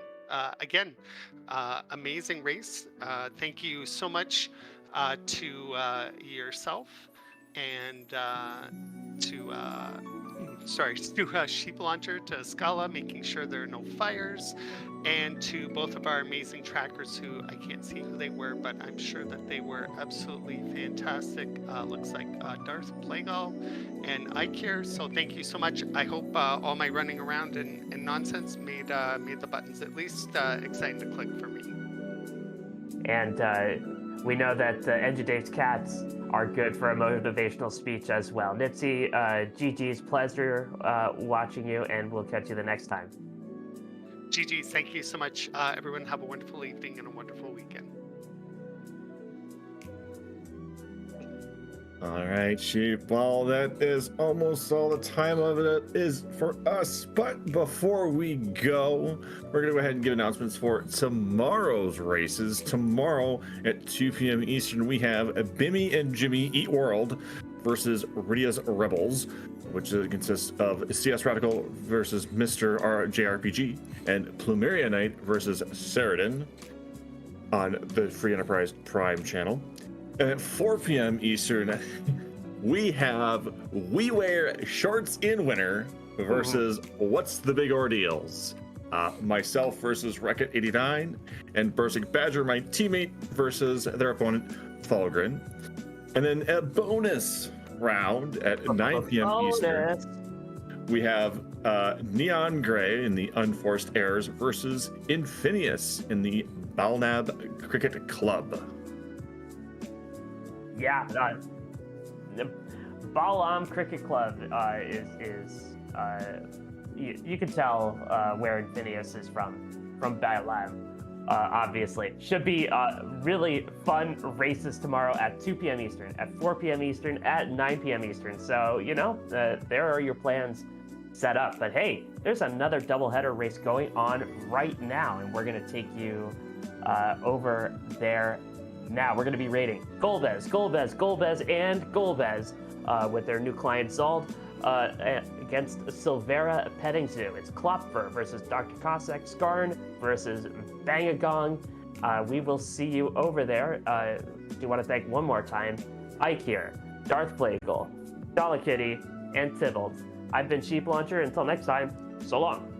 Again, amazing race. Thank you so much to yourself and to Sheep Launcher, to Scala, making sure there are no fires, and to both of our amazing trackers who I can't see who they were, but I'm sure that they were absolutely fantastic. Looks like Darth Plagal and Ikir. So thank you so much. I hope all my running around and nonsense made the buttons at least exciting to click for me. And we know that Engidate's cats are good for a motivational speech as well. Nipsey, GG's pleasure watching you, and we'll catch you the next time. GG's, thank you so much. Everyone have a wonderful evening and a wonderful weekend. All right, Sheep. Well, that is almost all the time of it is for us. But before we go, we're going to go ahead and give announcements for tomorrow's races. Tomorrow at 2 p.m. Eastern, we have Bimmy and Jimmy Eat World versus Rydia's Rebels, which consists of CS Radical versus Mr. JRPG and Plumeria Knight versus Saradin on the Free Enterprise Prime channel. And at 4 p.m. Eastern, we have We Wear Shorts in Winter versus What's the Big Ordeals? Myself versus Wreck-It89 and Berserk Badger, my teammate, versus their opponent, Thalgren. And then a bonus round at 9 p.m. Eastern, we have Neon Gray in the Unforced Errors versus Infinius in the Balnab Cricket Club. Yeah, the Balam Cricket Club is you can tell where Infinius is from Balam. Obviously, should be really fun races tomorrow at 2 p.m. Eastern, at 4 p.m. Eastern, at 9 p.m. Eastern. So there are your plans set up. But hey, there's another doubleheader race going on right now, and we're gonna take you over there. Now we're going to be rating Golbez, and Golbez with their new client Zald against Silvera Petting Zoo. It's Klopfer versus Dr. Cossack, Skarn versus Bangagong. We will see you over there. Do want to thank one more time Ike here, Darth Plagle, Dollar Kitty, and Tybalt. I've been Sheep Launcher. Until next time, so long.